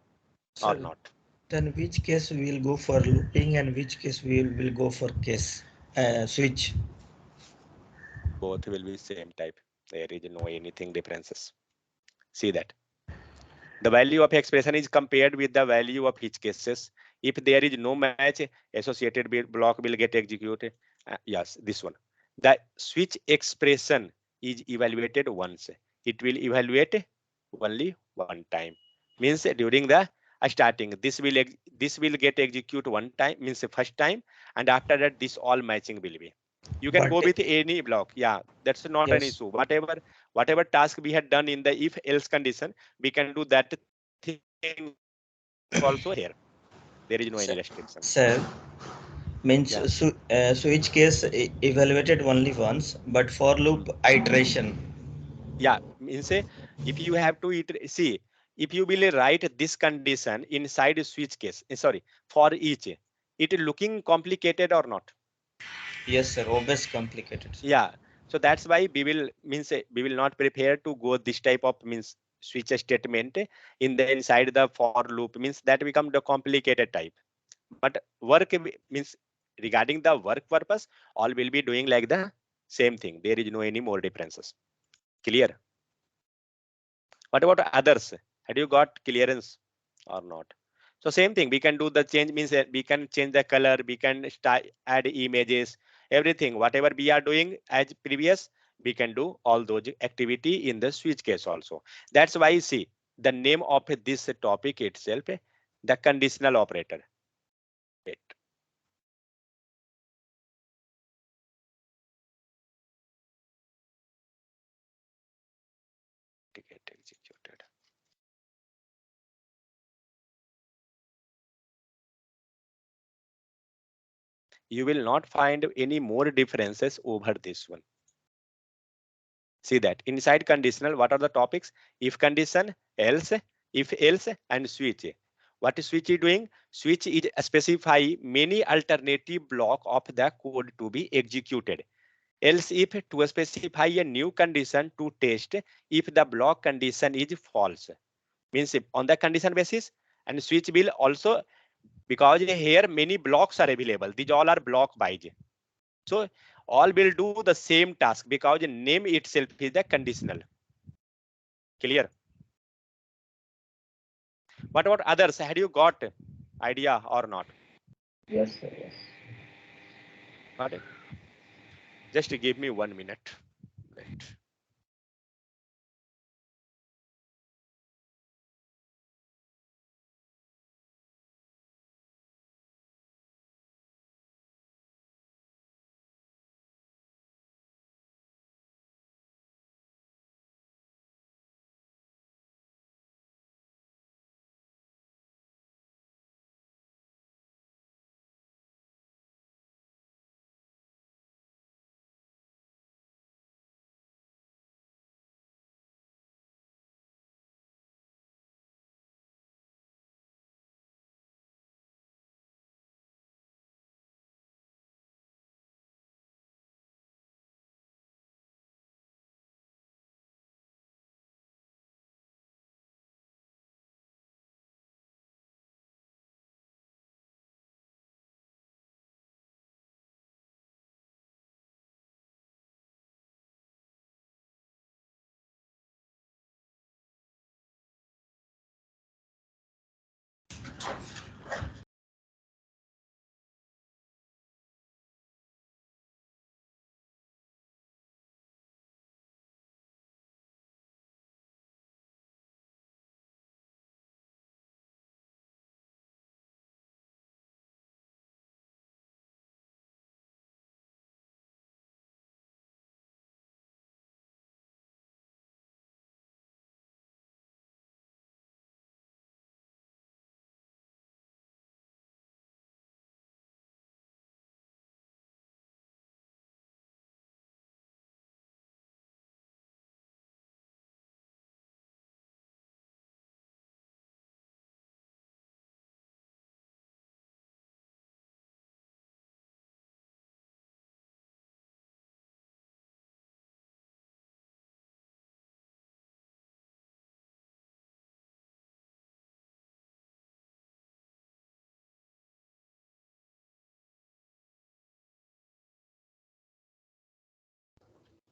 or Sir, not? then which case we will go for looping and which case we will go for case switch? Both will be same type. There is no anything differences. See that. The value of expression is compared with the value of each cases. If there is no match, associated block will get executed. Yes, this one. The switch expression is evaluated once. It will evaluate only one time. Means during the starting, this will get execute one time, means the first time, and after that this all matching will be. You can go But with any block. Yeah, that's not an yes, issue. Whatever task we had done in the if else condition, we can do that thing also here. There is no any restriction. sir, means Yeah. switch case evaluated only once, but for loop iteration. Yeah, means if you have to see, if you will write this condition inside a switch case, sorry, for each, it looking complicated or not? Yes, sir, always complicated. Yeah, so that's why we will, means we will not prepare to go this type of, means switch statement in the inside the for loop, means that become the complicated type. But work means regarding the work purpose, all will be doing like the same thing. There is no any more differences. Clear? What about others? Had you got clearance or not? So same thing, we can do the change, means we can change the color, we can add images, everything. Whatever we are doing as previous, we can do all those activity in the switch case also. That's why see the name of this topic itself, the conditional operator. Wait. To get executed. You will not find any more differences over this one. See that inside conditional, what are the topics? If condition, else, if else, and switch. What is switch is doing? Switch is specify many alternative block of the code to be executed. Else if to specify a new condition to test if the block condition is false. Means on the condition basis, and switch will also, because here many blocks are available. These all are block wise. So all will do the same task because the name itself is the conditional. Clear? What about others? Had you got idea or not? Yes, sir. Yes. Got it? Just give me 1 minute. Wait.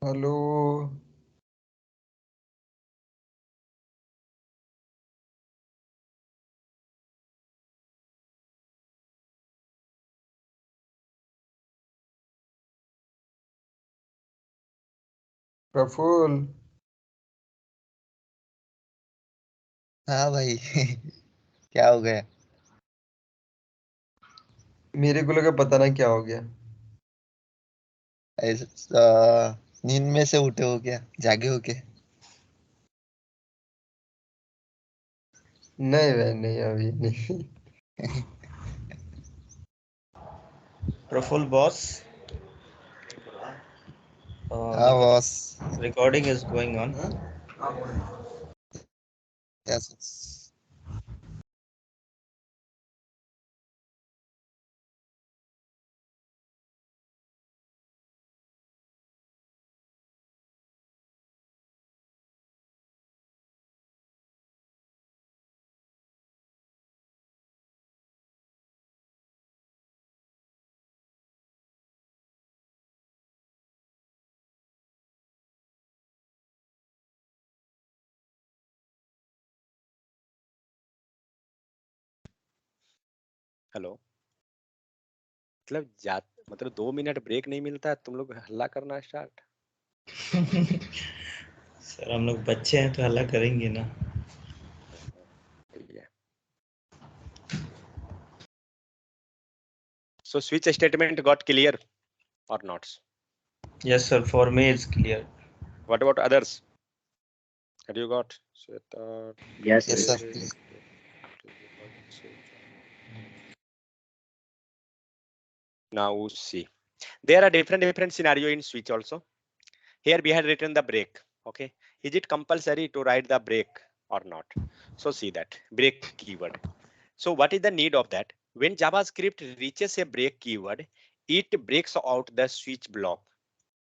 Hello. Praful. हाँ भाई। क्या हो गया? मेरे को लगा पता ना क्या हो गया। ऐसा नींद में से उठे हो क्या? जागे हो क्या? नहीं भाई नहीं, अभी नहीं। Proful boss, हाँ the boss. recording is going on. Yes. Hello. मतलब 2 मिनट ब्रेक नहीं मिलता है, तुम लोग हल्ला करना स्टार्ट। सर हम लोग बच्चे हैं तो हल्ला करेंगे ना। So switch statement got clear or not? Yes sir, for me it's clear. What about others? Have you got? Shweta, Yes, Yes, sir. sir. Now see, there are different scenario in switch also. Here we had written the break. Okay, is it compulsory to write the break or not? So see that break keyword. So what is the need of that? When JavaScript reaches a break keyword, it breaks out the switch block.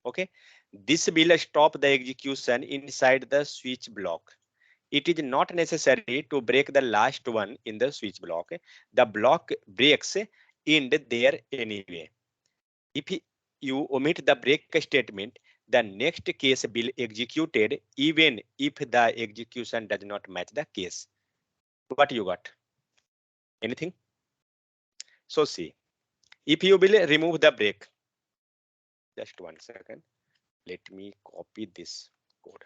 Okay, this will stop the execution inside the switch block. It is not necessary to break the last one in the switch block. The block breaks end there anyway. If you omit the break statement, the next case will executed even if the execution does not match the case. What you got? Anything? So see, If you will remove the break, just 1 second. Let me copy this code.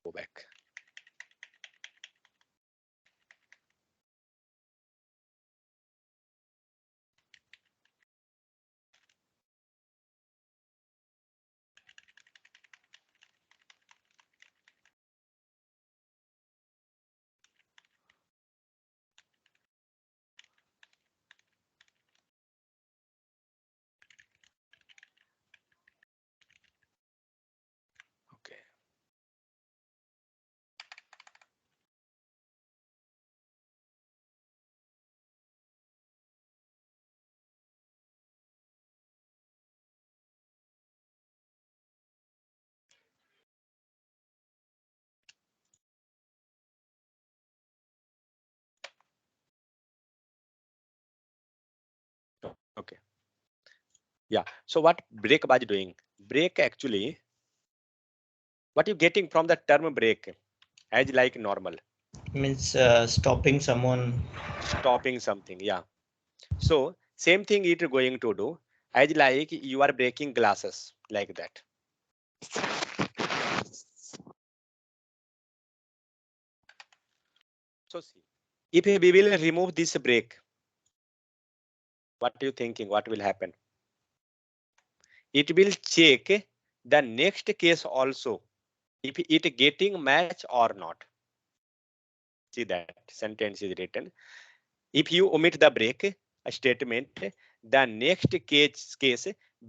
Go back. Okay. Okay. Yeah. So what break was doing? Break actually, what you getting from the term break as like normal? Means stopping someone. Stopping something. Yeah. So same thing it going to do as like you are breaking glasses like that. So see, if we will remove this break, what are you thinking? What will happen? It will check the next case also if it getting match or not. See that sentence is written. If you omit the break a statement, the next case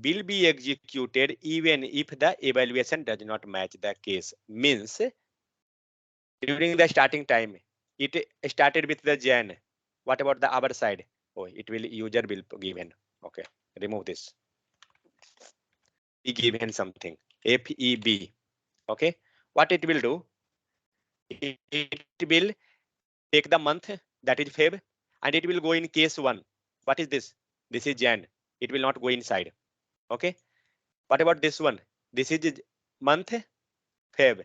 will be executed even if the evaluation does not match the case. Means during the starting time, it started with the Jan. What about the other side? Oh, it will user will given. Okay, remove this. Be given something. FEB. Okay, what it will do? It will take the month that is Feb and it will go in case 1. What is this? This is Jan. It will not go inside. Okay. What about this one? This is month Feb.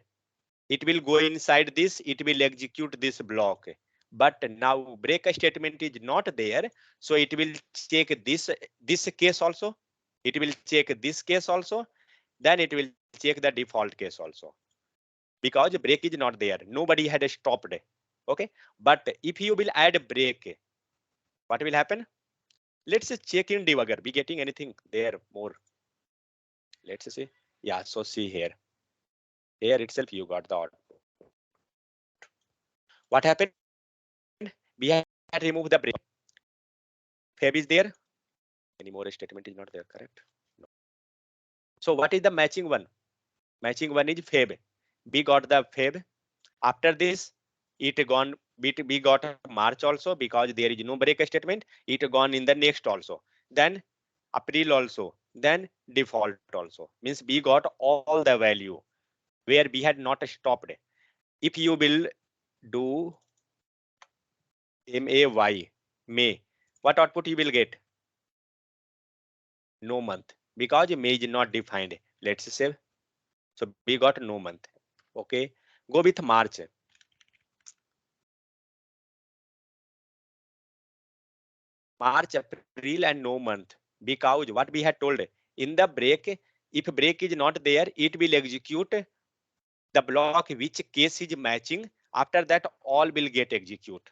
It will go inside this. It will execute this block. But now break statement is not there. So it will check this case also. It will check this case also. Then it will check the default case also. Because break is not there. Nobody had stopped. Okay. But if you will add break, what will happen? Let's check in debugger. Be getting anything there more? Let's see. Yeah. So see here. Here itself you got the output. What happened? We had removed the break. Fab is there. Any more statement is not there, correct? No. So what is the matching one? Matching one is Fab. We got the Fab. After this, it gone. We got March also because there is no break statement. It gone in the next also. Then April also. Then default also. Means we got all the value where we had not stopped. If you will do May, what output you will get? No month, because May is not defined. Let's save. So we got no month. Okay, go with March. March, April, and no month. Because what we had told in the break, if break is not there, it will execute the block which case is matching. After that, all will get execute.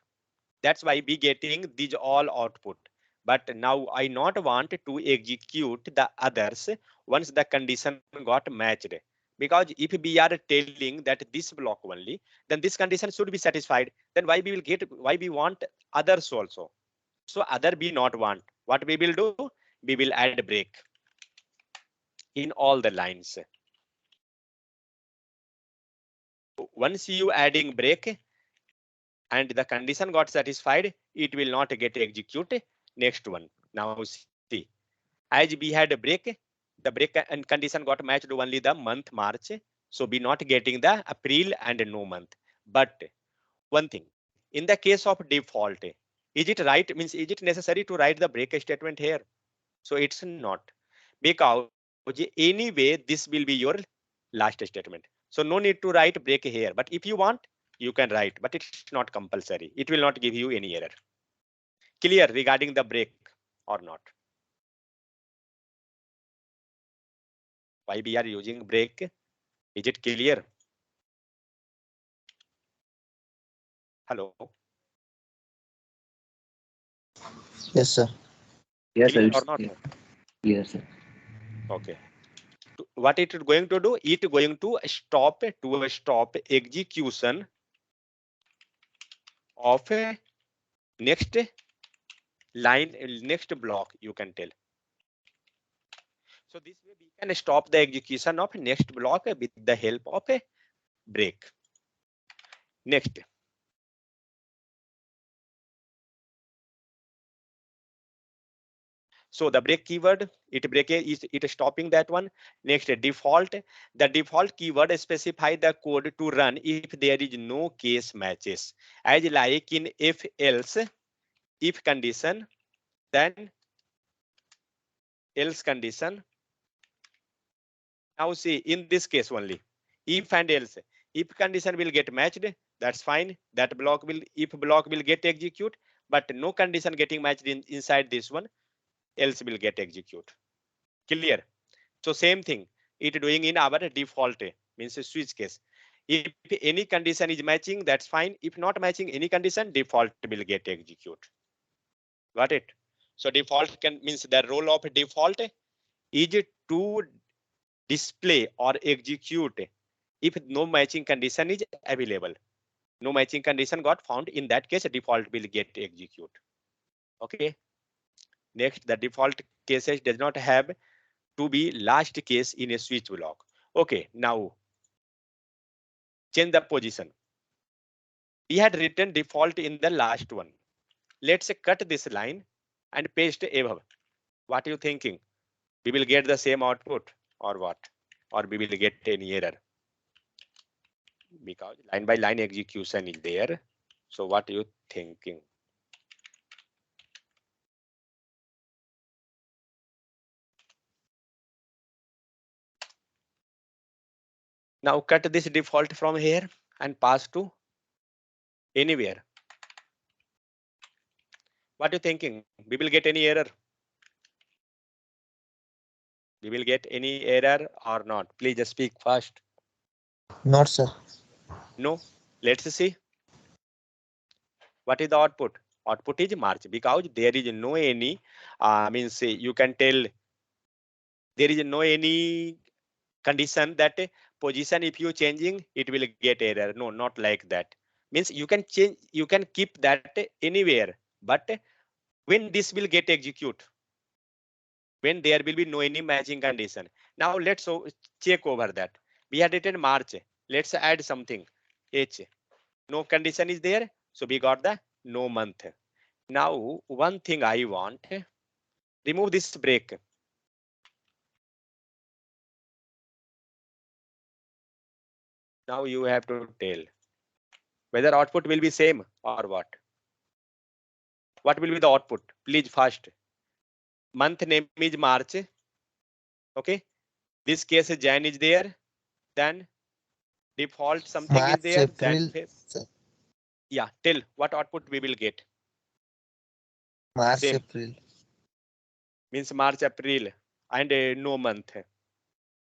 That's why we getting these all output. But now I not want to execute the others once the condition got matched. Because if we are telling that this block only, then this condition should be satisfied. Then why we want others also? So other we not want. What we will do? We will add break in all the lines. Once you adding break and the condition got satisfied, it will not get executed. Next one. Now see, as we had a break, the break and condition got matched only the month March. So we not getting the April and no month. But one thing, in the case of default, is it right? Means is it necessary to write the break statement here? So it's not, because anyway this will be your last statement. So no need to write break here. But if you want, you can write, but it's not compulsory. It will not give you any error. Clear regarding the break? or not? Why we are using break? Is it clear? Hello. Yes, sir. Yes, sir. Clear It's or not? clear. Clear, sir. Okay. What it is going to do? It going to stop execution of a next line, next block, you can tell. So this way we can stop the execution of next block with the help of a break. Next. So the break keyword, it stopping that one. Next, default. The default keyword specify the code to run if there is no case matches. As like in if else, if condition, then else condition. Now see, in this case only, if and else. If condition will get matched, that's fine. That block will, if block will get execute, but no condition getting matched inside this one, else will get execute. Clear? So same thing, it doing in our default, means a switch case. If any condition is matching, that's fine. If not matching any condition, default will get execute. Got it? So default can means the role of default is to display or execute if no matching condition is available. No matching condition got found, in that case default will get execute. Okay. Next, the default cases does not have to be last case in a switch block. Okay, now change the position. We had written default in the last one. Let's cut this line and paste above. What are you thinking? We will get the same output or what? Or we will get any error? Because line by line execution is there. So what are you thinking? Now cut this default from here and pass to anywhere. What are you thinking? We will get any error? We will get any error or not? Please just speak fast. Not, sir. No. Let's see. What is the output? Output is March, because there is no any means you can tell there is no any condition that position if you changing it will get error. No, not like that. Means you can change, you can keep that anywhere, but when this will get execute, when there will be no any matching condition. Now let's check over that. We had written March. Let's add something H. No condition is there, so we got the no month. Now one thing I want, remove this break. Now you have to tell whether output will be same or what. What will be the output? Please first. Month name is March. Okay. This case Jan is there. Then default something March, is there. April. Then Sir. yeah, tell what output we will get. March, Same. April. Means March, April, and no month,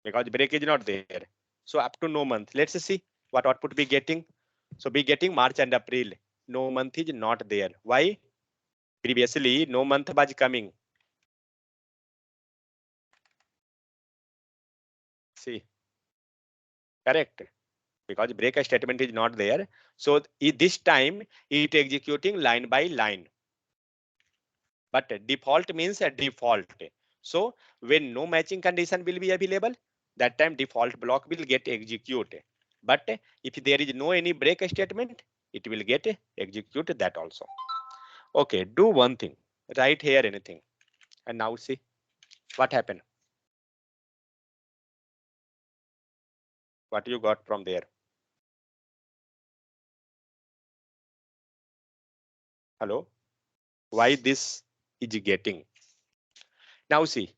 because break is not there. So up to no month. Let's see what output we getting. So we getting March and April. No month is not there. Why? Previously no month was coming. See, correct, because break statement is not there. So this time it executing line by line. But default means a default. So when no matching condition will be available, that time default block will get executed. But if there is no any break statement, it will get executed that also. Okay, do one thing, write here anything, and now see what happened. What you got from there? Hello, why this is getting? Now see,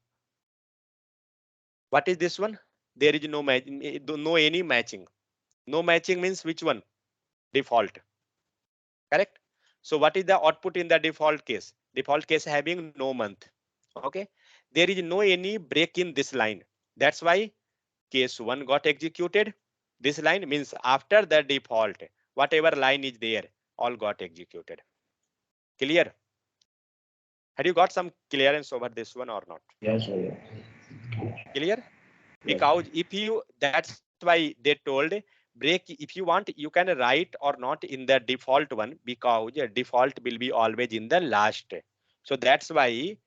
what is this one? There is no matching, no any matching. No matching means which one? Default. Correct. So what is the output in the default case? Default case having no month. Okay, there is no any break in this line. That's why case 1 got executed. This line means after the default, whatever line is there, all got executed. Clear? Had you got some clearance over this one or not? Yes, sir. Clear? Because if you, that's why they told break, if you want, you can write or not in the default one, because default will be always in the last. So that's why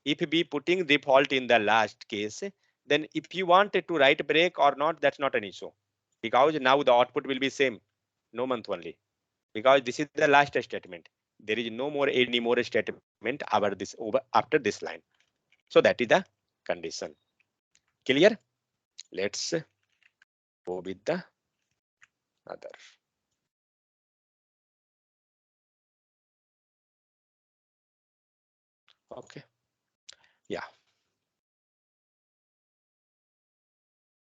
if we putting default in the last case, then if you want to write break or not, that's not an issue, because now the output will be same, no month only, because this is the last statement. There is no more any more statement over after this line. So that is the condition. Clear? Let's go with the other. Okay. Yeah.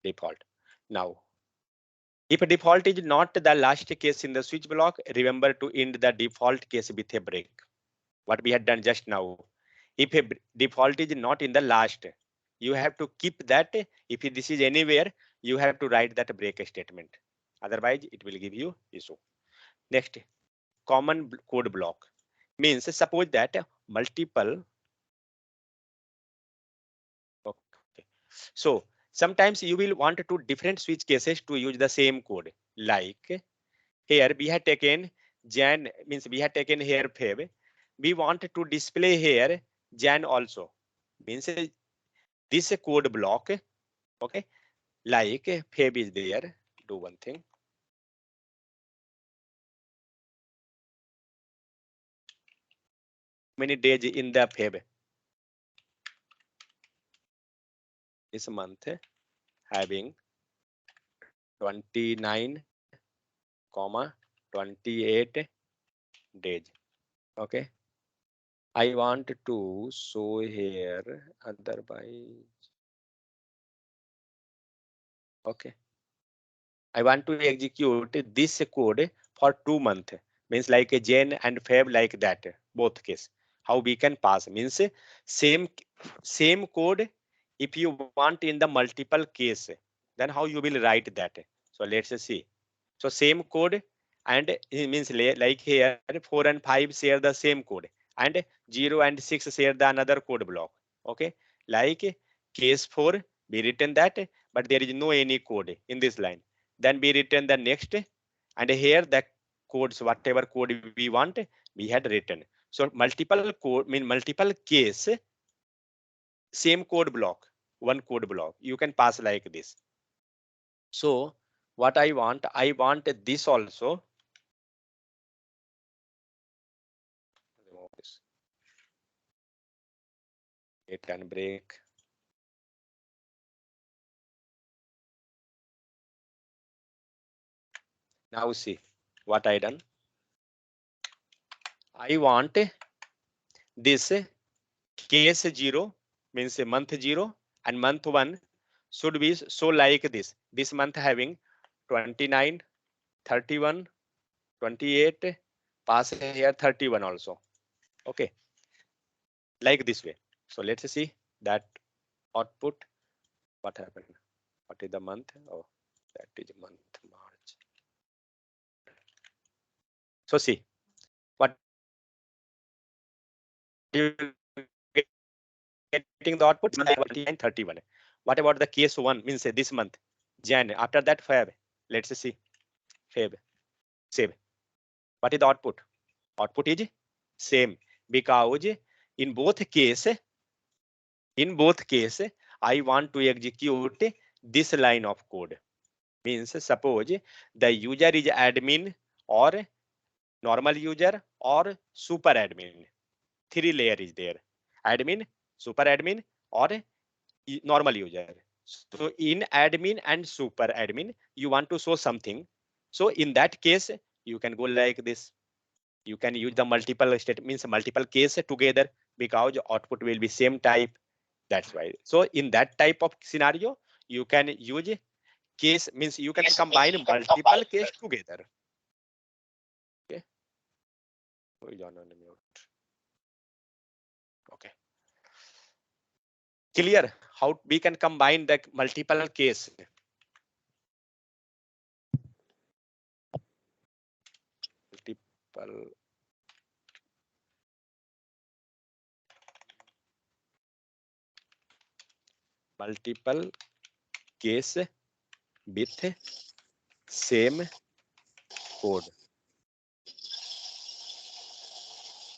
Default. Now, if a default is not the last case in the switch block, remember to end the default case with a break. What we had done just now. If a default is not in the last, you have to keep that. If this is anywhere, you have to write that break statement. Otherwise, it will give you issue. Next, common code block means suppose that multiple. Okay. So sometimes you will want to different switch cases to use the same code. Like here we have taken Jan, means we have taken here Feb. We want to display here Jan also. Means this code block. Okay. Like Feb is there. Do one thing. Many days in the Feb? This month having 29, 28 days. Okay. I want to show here otherwise. Okay. I want to execute this code for 2 months. Means like a Jan and Feb, like that, both case. How we can pass means same code. If you want in the multiple case, then how you will write that? So let's see. So same code, and it means like here 4 and 5 share the same code, and 0 and 6 share the another code block. Okay, like case 4 we written that, but there is no any code in this line. Then we written the next, and here the codes, whatever code we want, we had written. So multiple code mean multiple case, same code block, one code block. You can pass like this. So what I want this also. Remove this. It can break. Now see what I done. I want this case 0 means a month 0 and month 1 should be so like this. This month having 29, 31, 28, pass here 31 also. Okay, like this way. So let's see that output. What happened? What is the month? Oh, that is month March. So see what you getting the output 2931. What about the case 1 means this month Jan, after that Feb? Let's see Feb. Save. What is the output? Output is same, because in both case I want to execute this line of code. Means suppose the user is admin or normal user or super admin. 3 layer is there. Admin, super admin or normal user. So in admin and super admin, you want to show something. So in that case, you can go like this. You can use the multiple state, means multiple case together, because output will be same type. That's why. So in that type of scenario, you can use case, means you can combine multiple case together. Okay. Okay. Clear how we can combine the multiple case. Multiple case with same code.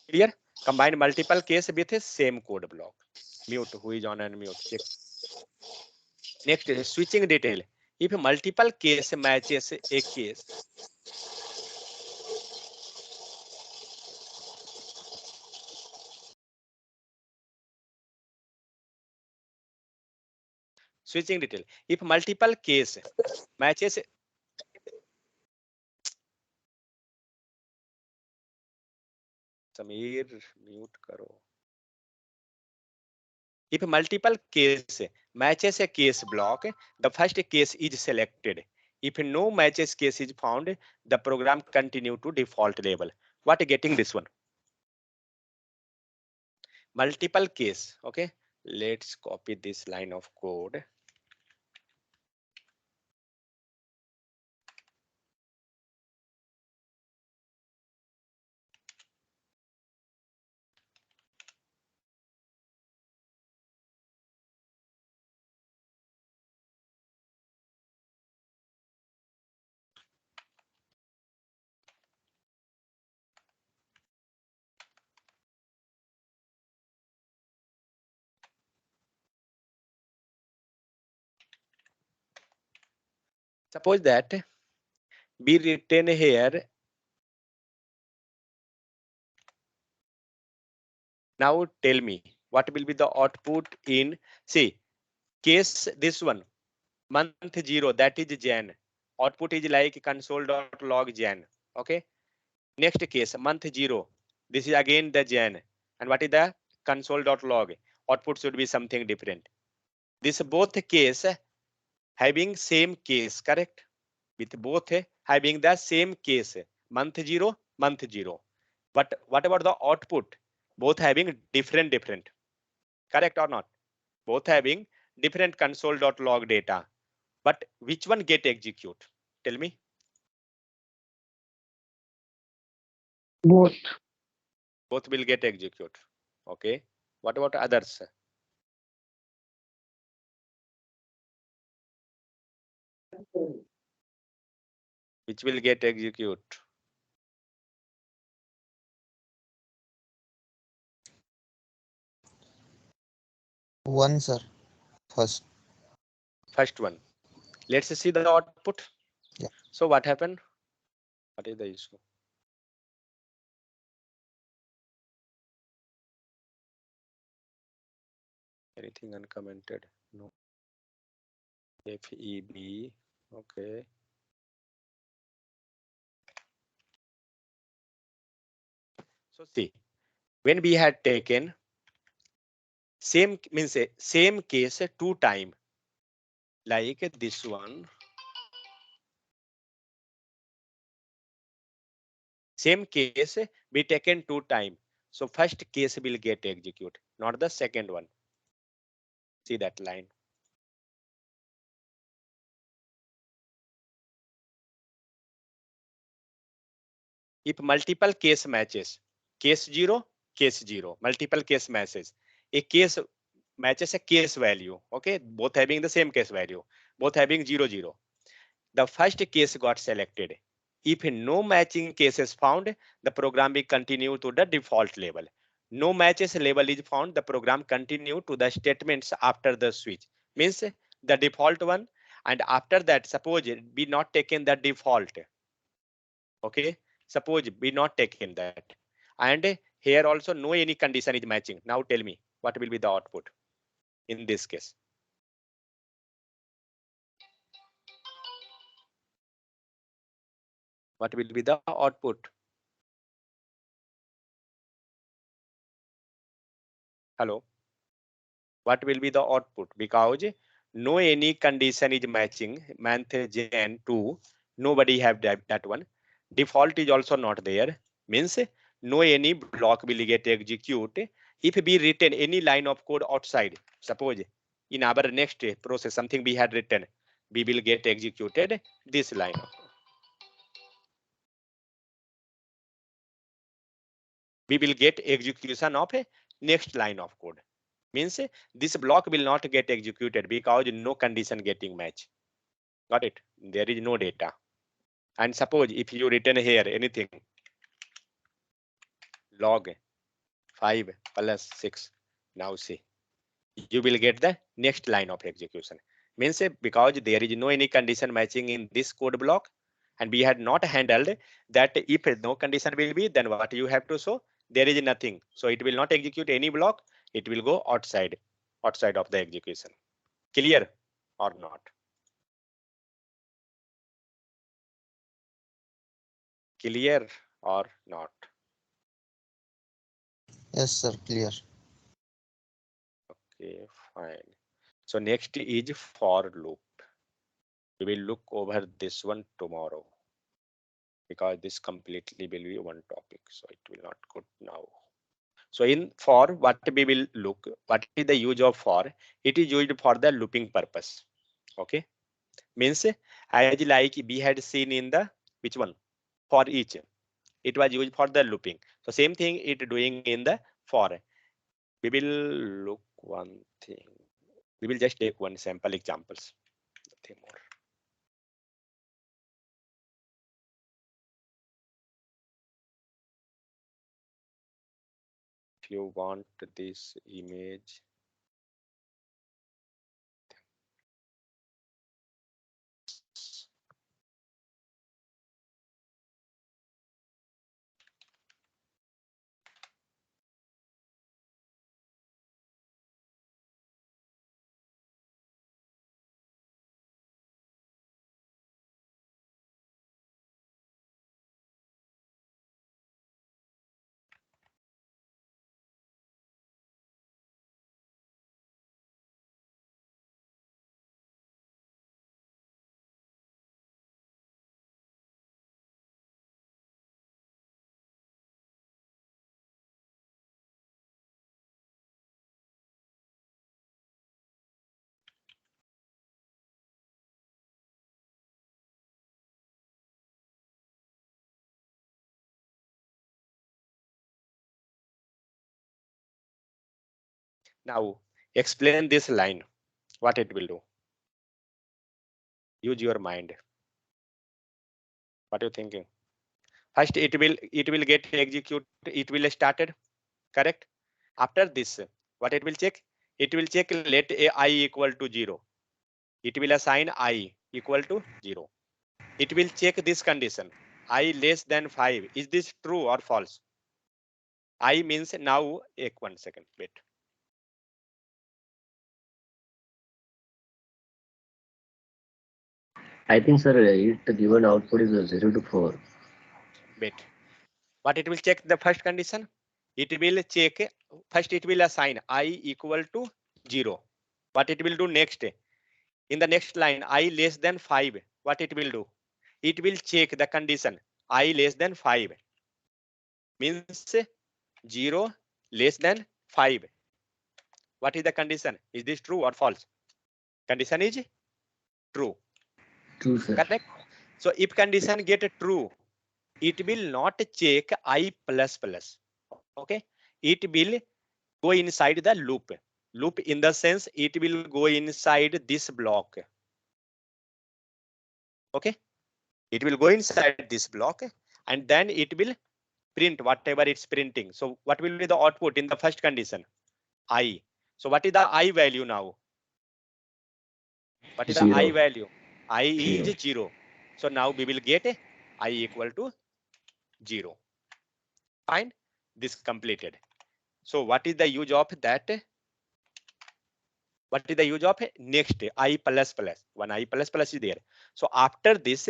Clear? Combine multiple case with a same code block. Mute. Who is on and mute? Check. Next is switching detail. If multiple case matches a case, switching detail. If multiple case matches, Sameer, mute karo. If multiple case matches a case block, the first case is selected. If no matches case is found, the program continue to default label. What getting this one? Multiple case. Okay, let's copy this line of code. Suppose that be written here. Now tell me what will be the output in, see, case this one, month 0, that is Jan. Output is like console.log Jan. Okay. Next case, month 0. This is again the Jan. And what is the console.log? Output should be something different. This both case having same case, correct? With both having the same case, month 0, month 0. But what about the output? Both having different, correct or not? Both having different console.log data. But which one get execute? Tell me. Both. Both will get execute. Okay. What about others? Which will get execute? One, sir. First. First one. Let's see the output. Yeah. So what happened? What is the issue? Anything uncommented? No. FEB. Okay. So see, when we had taken same means same case 2 times, like this one. Same case be taken 2 times. So first case will get execute, not the second one. See that line. If multiple case matches, case 0, multiple case matches. A case matches a case value. Okay, both having the same case value, both having 0, 0. The first case got selected. If no matching cases found, the program will continue to the default label. No matches label is found, the program continue to the statements after the switch. Means the default one, and after that, suppose we not taken the default. Okay, suppose we not taken that. And here also no any condition is matching. Now tell me what will be the output in this case. What will be the output? Hello. What will be the output? Because no any condition is matching month Jan 2. Nobody have that one. Default is also not there. Means no any block will get execute if we written any line of code outside. Suppose in our next process something we had written, we will get executed this line of code. We will get execution of a next line of code. Means this block will not get executed because no condition getting match. Got it? There is no data. And suppose if you written here anything log 5 plus 6, now see, you will get the next line of execution. Means because there is no any condition matching in this code block, and we had not handled that if no condition will be, then what you have to show, there is nothing. So it will not execute any block, it will go outside of the execution. Clear or not? Clear or not? Yes, sir. Clear. Okay, fine. So next is for loop. We will look over this one tomorrow because this completely will be one topic, so it will not go now. So in for what we will look, what is the use of for? It is used for the looping purpose. Okay, means as like we had seen in the which one, for each, it was used for the looping. So same thing it doing in the for. We will look one thing. We will just take one sample examples. Nothing more. If you want this image, now explain this line, what it will do. Use your mind. What are you thinking? First it will get execute, it will started, correct? After this, what it will check? It will check let a I equal to 0. It will assign I equal to 0. It will check this condition, I less than 5. Is this true or false? I means now, 1 second, wait. I think, sir, it given output is 0 to 4. Wait. What it will check the first condition? It will check, first it will assign I equal to 0. What it will do next? In the next line, I less than 5. What it will do? It will check the condition, I less than 5. Means 0 less than 5. What is the condition? Is this true or false? Condition is true. True, sir. Correct? So if condition get true, it will not check I plus plus. Okay, it will go inside the loop. Loop in the sense it will go inside this block. Okay, it will go inside this block and then it will print whatever it's printing. So what will be the output in the first condition? I. So what is the I value now? What is the I 0. value? I is 0. 0. So now we will get I equal to 0. Fine, this completed. So what is the use of that? What is the use of next I plus plus? One I plus plus is there. So after this,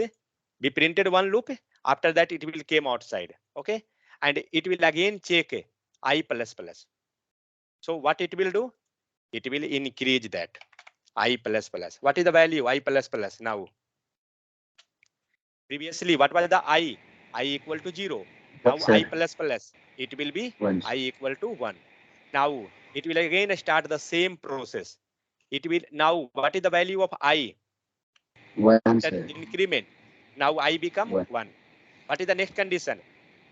we printed one loop. After that, it will came outside. Okay, and it will again check I plus plus. So what it will do? It will increase that I plus plus. What is the value I plus plus now? Previously, what was the I? I equal to 0. Now Sir. I plus plus, it will be Once. I equal to 1. Now it will again start the same process. It will now, what is the value of I? One, After sir. increment, now I become One. 1. What is the next condition?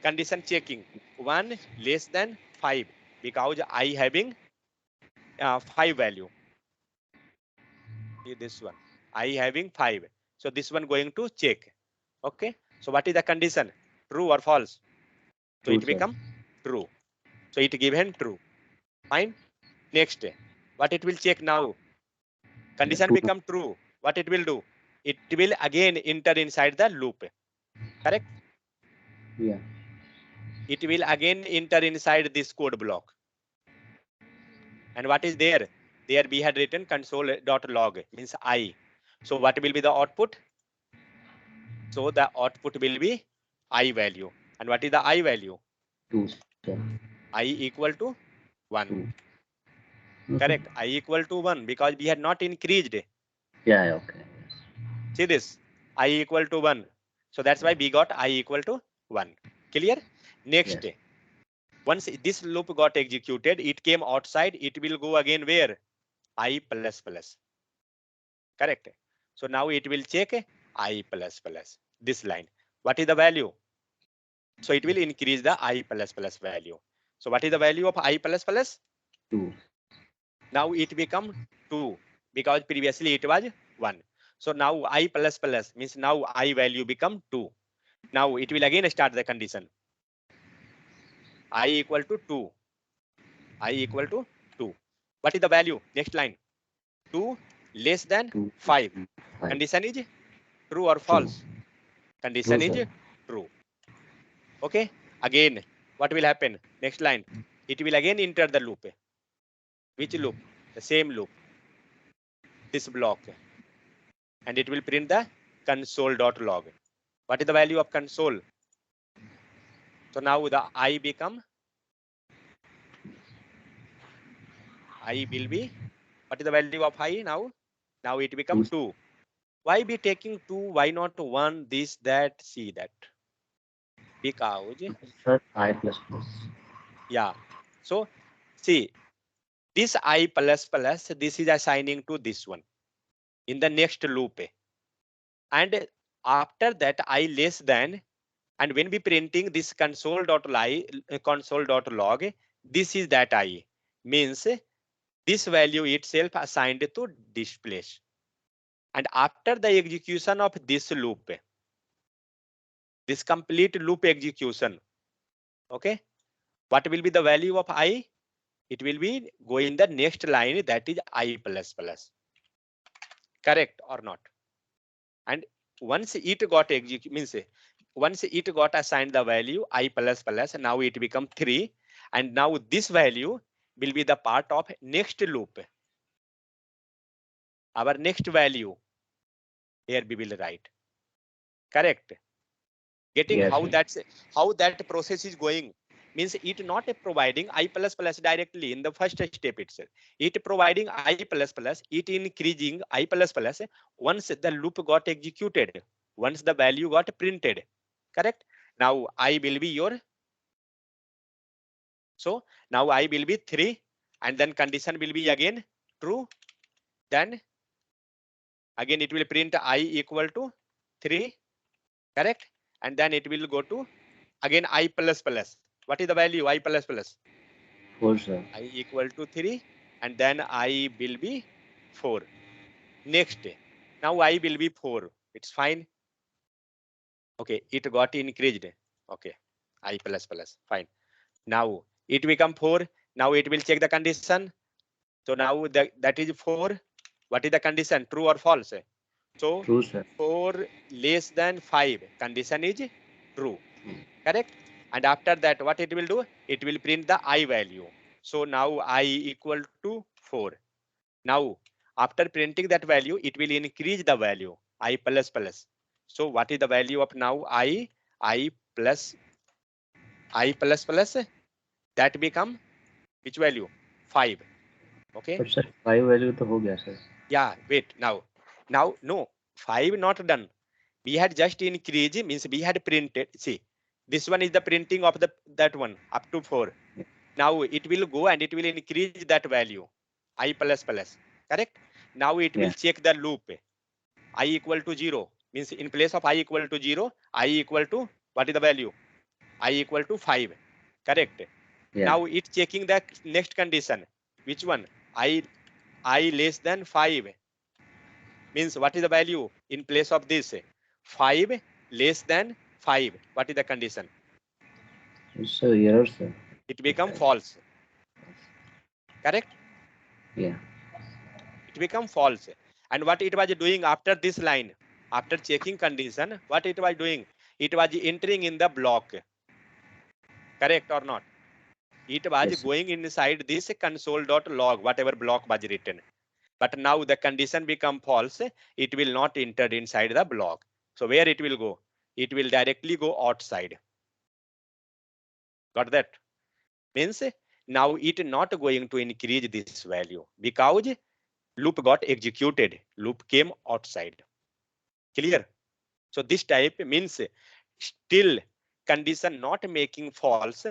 Condition checking, 1 less than 5, because I having 5 value. See this one, I having 5. So this one going to check. Okay. So what is the condition? True or false? So True, it sir. become true. So it given true. Fine. Next, what it will check now? Condition True. become true. What it will do? It will again enter inside the loop. Correct? Yeah. It will again enter inside this code block. And what is there? There we had written console.log means I. So what will be the output? So the output will be I value. And what is the I value? 2, sir. I equal to 1. 2. Correct. I equal to 1 because we had not increased. Yeah, okay. See this, I equal to 1. So that's why we got I equal to 1. Clear? Next, Yes. once this loop got executed, it came outside, it will go again where? I plus plus. Correct. So now it will check I plus plus, this line. What is the value? So it will increase the I plus plus value. So what is the value of I plus plus? 2. Now it become 2 because previously it was 1. So now I plus plus means now I value become 2. Now it will again start the condition. I equal to 2. I equal to 2. What is the value? Next line. 2 less than 2. 5. 5. Condition is true or True. false? Condition True, is sir. true. Okay. Again, what will happen? Next line. It will again enter the loop. Which loop? The same loop. This block. And it will print the console.log. What is the value of console? So now the I become, I will be, what is the value of I now? Now it become 2. Why be taking 2? Why not 1, this, that, see that? Because, Sir, I plus plus. yeah. So see, this I plus plus, this is assigning to this one in the next loop. And after that, I less than, and when we printing this console.log, this is that I means this value itself assigned to display. And after the execution of this loop, this complete loop execution, okay, what will be the value of I? It will be going the next line, that is I plus plus. Correct or not? And once it got executed, means once it got assigned the value I plus plus, now it become 3. And now this value will be the part of next loop. Our next value, here we will write. Correct. Getting Yes, how that process is going means it not providing I plus plus directly in the first step itself. It providing I plus plus, it increasing I plus plus once the loop got executed, once the value got printed. Correct. Now I will be your, so now I will be 3, and then condition will be again true. Then again it will print I equal to 3. Correct. And then it will go to again I plus plus. What is the value? I plus plus. 4, sir. I equal to 3, and then I will be 4. Next, now I will be 4. It's fine. Okay, it got increased. Okay, I plus plus. Fine. Now it become 4. Now it will check the condition. So now that is 4. What is the condition? True or false? So True, sir. 4 less than 5. Condition is true. Correct. And after that, what it will do? It will print the I value. So now I equal to 4. Now after printing that value, it will increase the value I plus plus. So what is the value of now I plus plus? That become which value? 5. Okay. But sir, 5 value तो हो गया sir. Yeah. Wait. Now no, 5 not done. We had just increased, means we had printed. See, This one is the printing of that one up to 4. Now it will go and it will increase that value I plus plus, correct? Now it will check the loop I equal to 0, means in place of I equal to 0, I equal to what is the value? I equal to 5, correct? Now it's checking the next condition. Which one? I less than 5, means what is the value in place of this? 5 less than 5. What is the condition? So error, sir. It become false, correct? Yeah. It become false. And what it was doing after this line, after checking condition, what it was doing? It was entering in the block, correct or not? It was Yes, sir. going inside this console.log, whatever block was written. But now the condition become false, it will not enter inside the block. So where it will go? It will directly go outside. Got that? Means now it not going to increase this value because loop got executed, loop came outside. Clear? So this type means still condition not making false,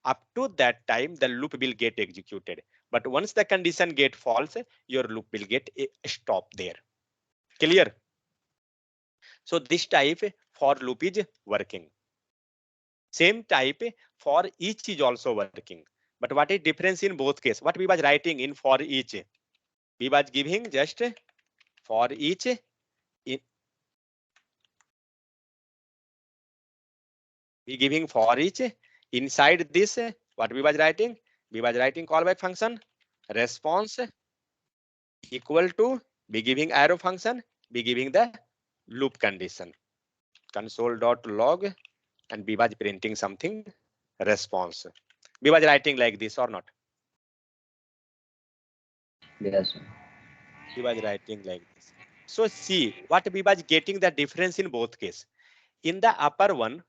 up to that time the loop will get executed. But once the condition get false, your loop will get stop there. Clear? So this type for loop is working. Same type for each is also working. But what is difference in both case? What we was writing in for each? We was giving just for each in we giving for each inside this. What we was writing? We was writing callback function response equal to be giving arrow function, be giving the loop condition console.log, and we was printing something response. We was writing like this or not? Yes, sir. We was writing like this. So see what we was getting the difference in both case. In the upper one,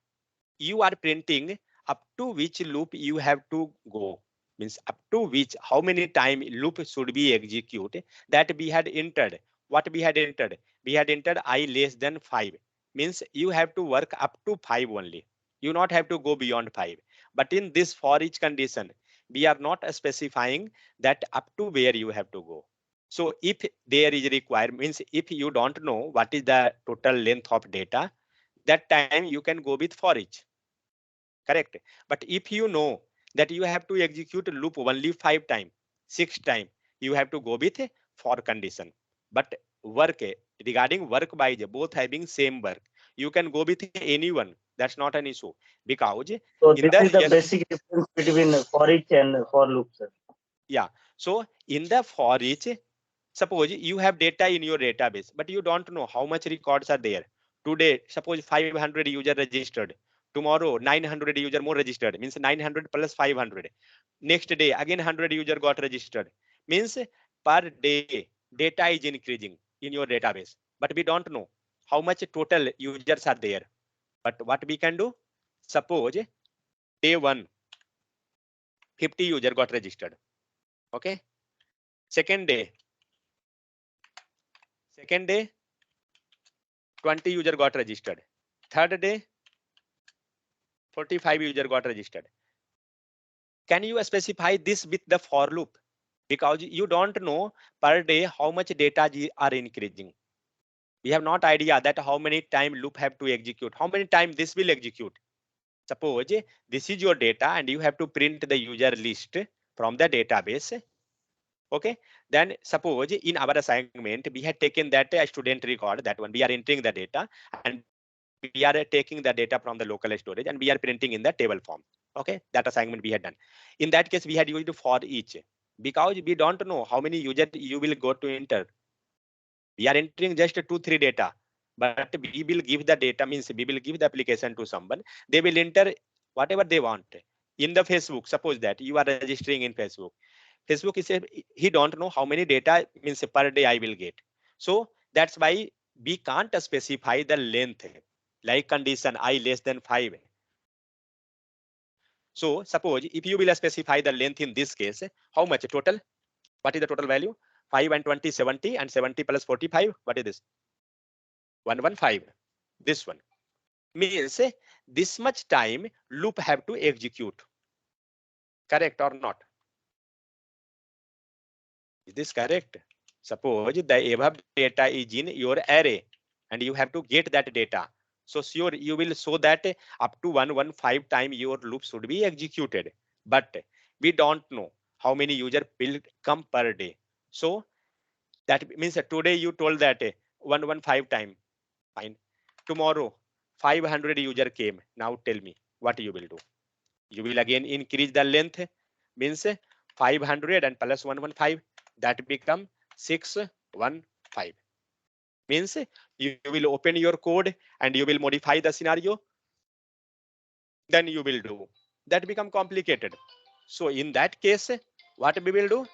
you are printing up to which loop you have to go, means up to which how many time loop should be executed, that we had entered. What we had entered? We had entered I less than 5, means you have to work up to 5 only. You not have to go beyond 5. But in this for each condition, we are not specifying that up to where you have to go. So if there is required, means if you don't know what is the total length of data, that time you can go with for each, correct? But if you know that you have to execute loop only 5 times, 6 times, you have to go with for condition. But work regarding work by both having same work, you can go with anyone. That's not an issue because So in this the is the real, basic difference between for each and for loop, sir. yeah. So in the for each, suppose you have data in your database, but you don't know how much records are there. Today, suppose 500 user registered. Tomorrow, 900 user more registered, means 900 plus 500. Next day, again 100 user got registered. Means per day, data is increasing in your database. But we don't know how much total users are there. But what we can do? Suppose day 1, 50 user got registered. Okay. Second day, 20 user got registered. Third day, 45 user got registered. Can you specify this with the for loop? Because you don't know per day how much data are increasing. We have not idea that how many time loop have to execute, how many time this will execute. Suppose this is your data and you have to print the user list from the database. Okay, then suppose in our assignment we had taken that student record, that one we are entering the data and we are taking the data from the local storage and we are printing in the table form. Okay, that assignment we had done. In that case we had used for each because we don't know how many users you will go to enter. We are entering just 2-3 data, but we will give the data, means we will give the application to someone, they will enter whatever they want. In the Facebook, suppose that you are registering in Facebook is he don't know how many data, means per day I will get. So that's why we can't specify the length like condition I less than 5. So suppose if you will specify the length in this case, how much total? What is the total value? 5 and 20, 70, and 70 plus 45. What is this? 115. This one means this much time loop have to execute. Correct or not? Is this correct? Suppose the above data is in your array and you have to get that data. So sure, you will show that up to 115 time your loop should be executed. But we don't know how many user will come per day. So that means that today you told that 115 time. Fine. Tomorrow 500 user came. Now tell me what you will do. You will again increase the length, means 500 and plus 115, that become 615. Means you will open your code and you will modify the scenario, then you will do. That become complicated. So in that case, what we will do?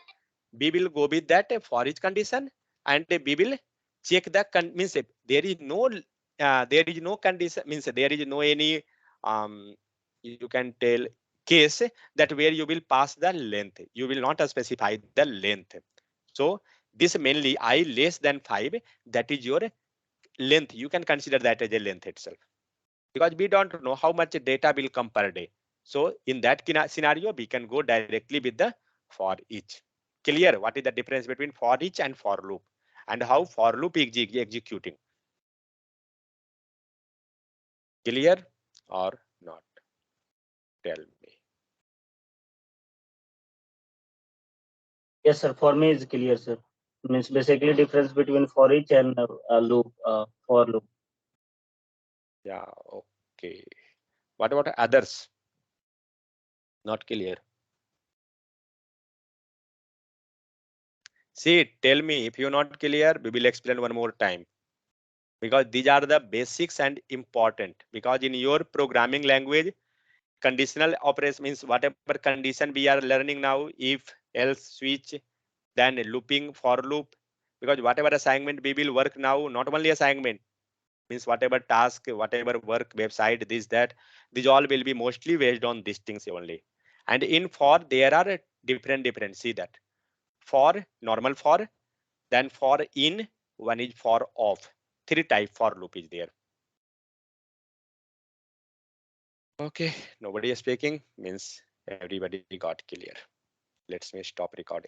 We will go with that for each condition and we will check the means there is no condition, means there is no any you can tell case that where you will pass the length, you will not specify the length. So this mainly I less than 5, that is your length, you can consider that as a length itself, because we don't know how much data will come per day. So in that scenario we can go directly with the for each. Clear what is the difference between for each and for loop and how for loop is executing? Clear or not? Tell me. Yes, sir. For me, it's clear, sir. Means basically difference between for each and loop, for loop. Yeah, okay. What about others? Not clear. See, tell me if you're not clear, we will explain one more time, because these are the basics and important. Because in your programming language, conditional operation means whatever condition we are learning now, if, else, switch, then looping, for loop. Because whatever assignment we will work now, not only assignment, means whatever task, whatever work, website, this, that, these all will be mostly based on these things only. And in for, there are different, see that. For, normal for, then for in, one is for off. 3 type for loop is there. Okay, nobody is speaking, means everybody got clear. Let's me stop recording.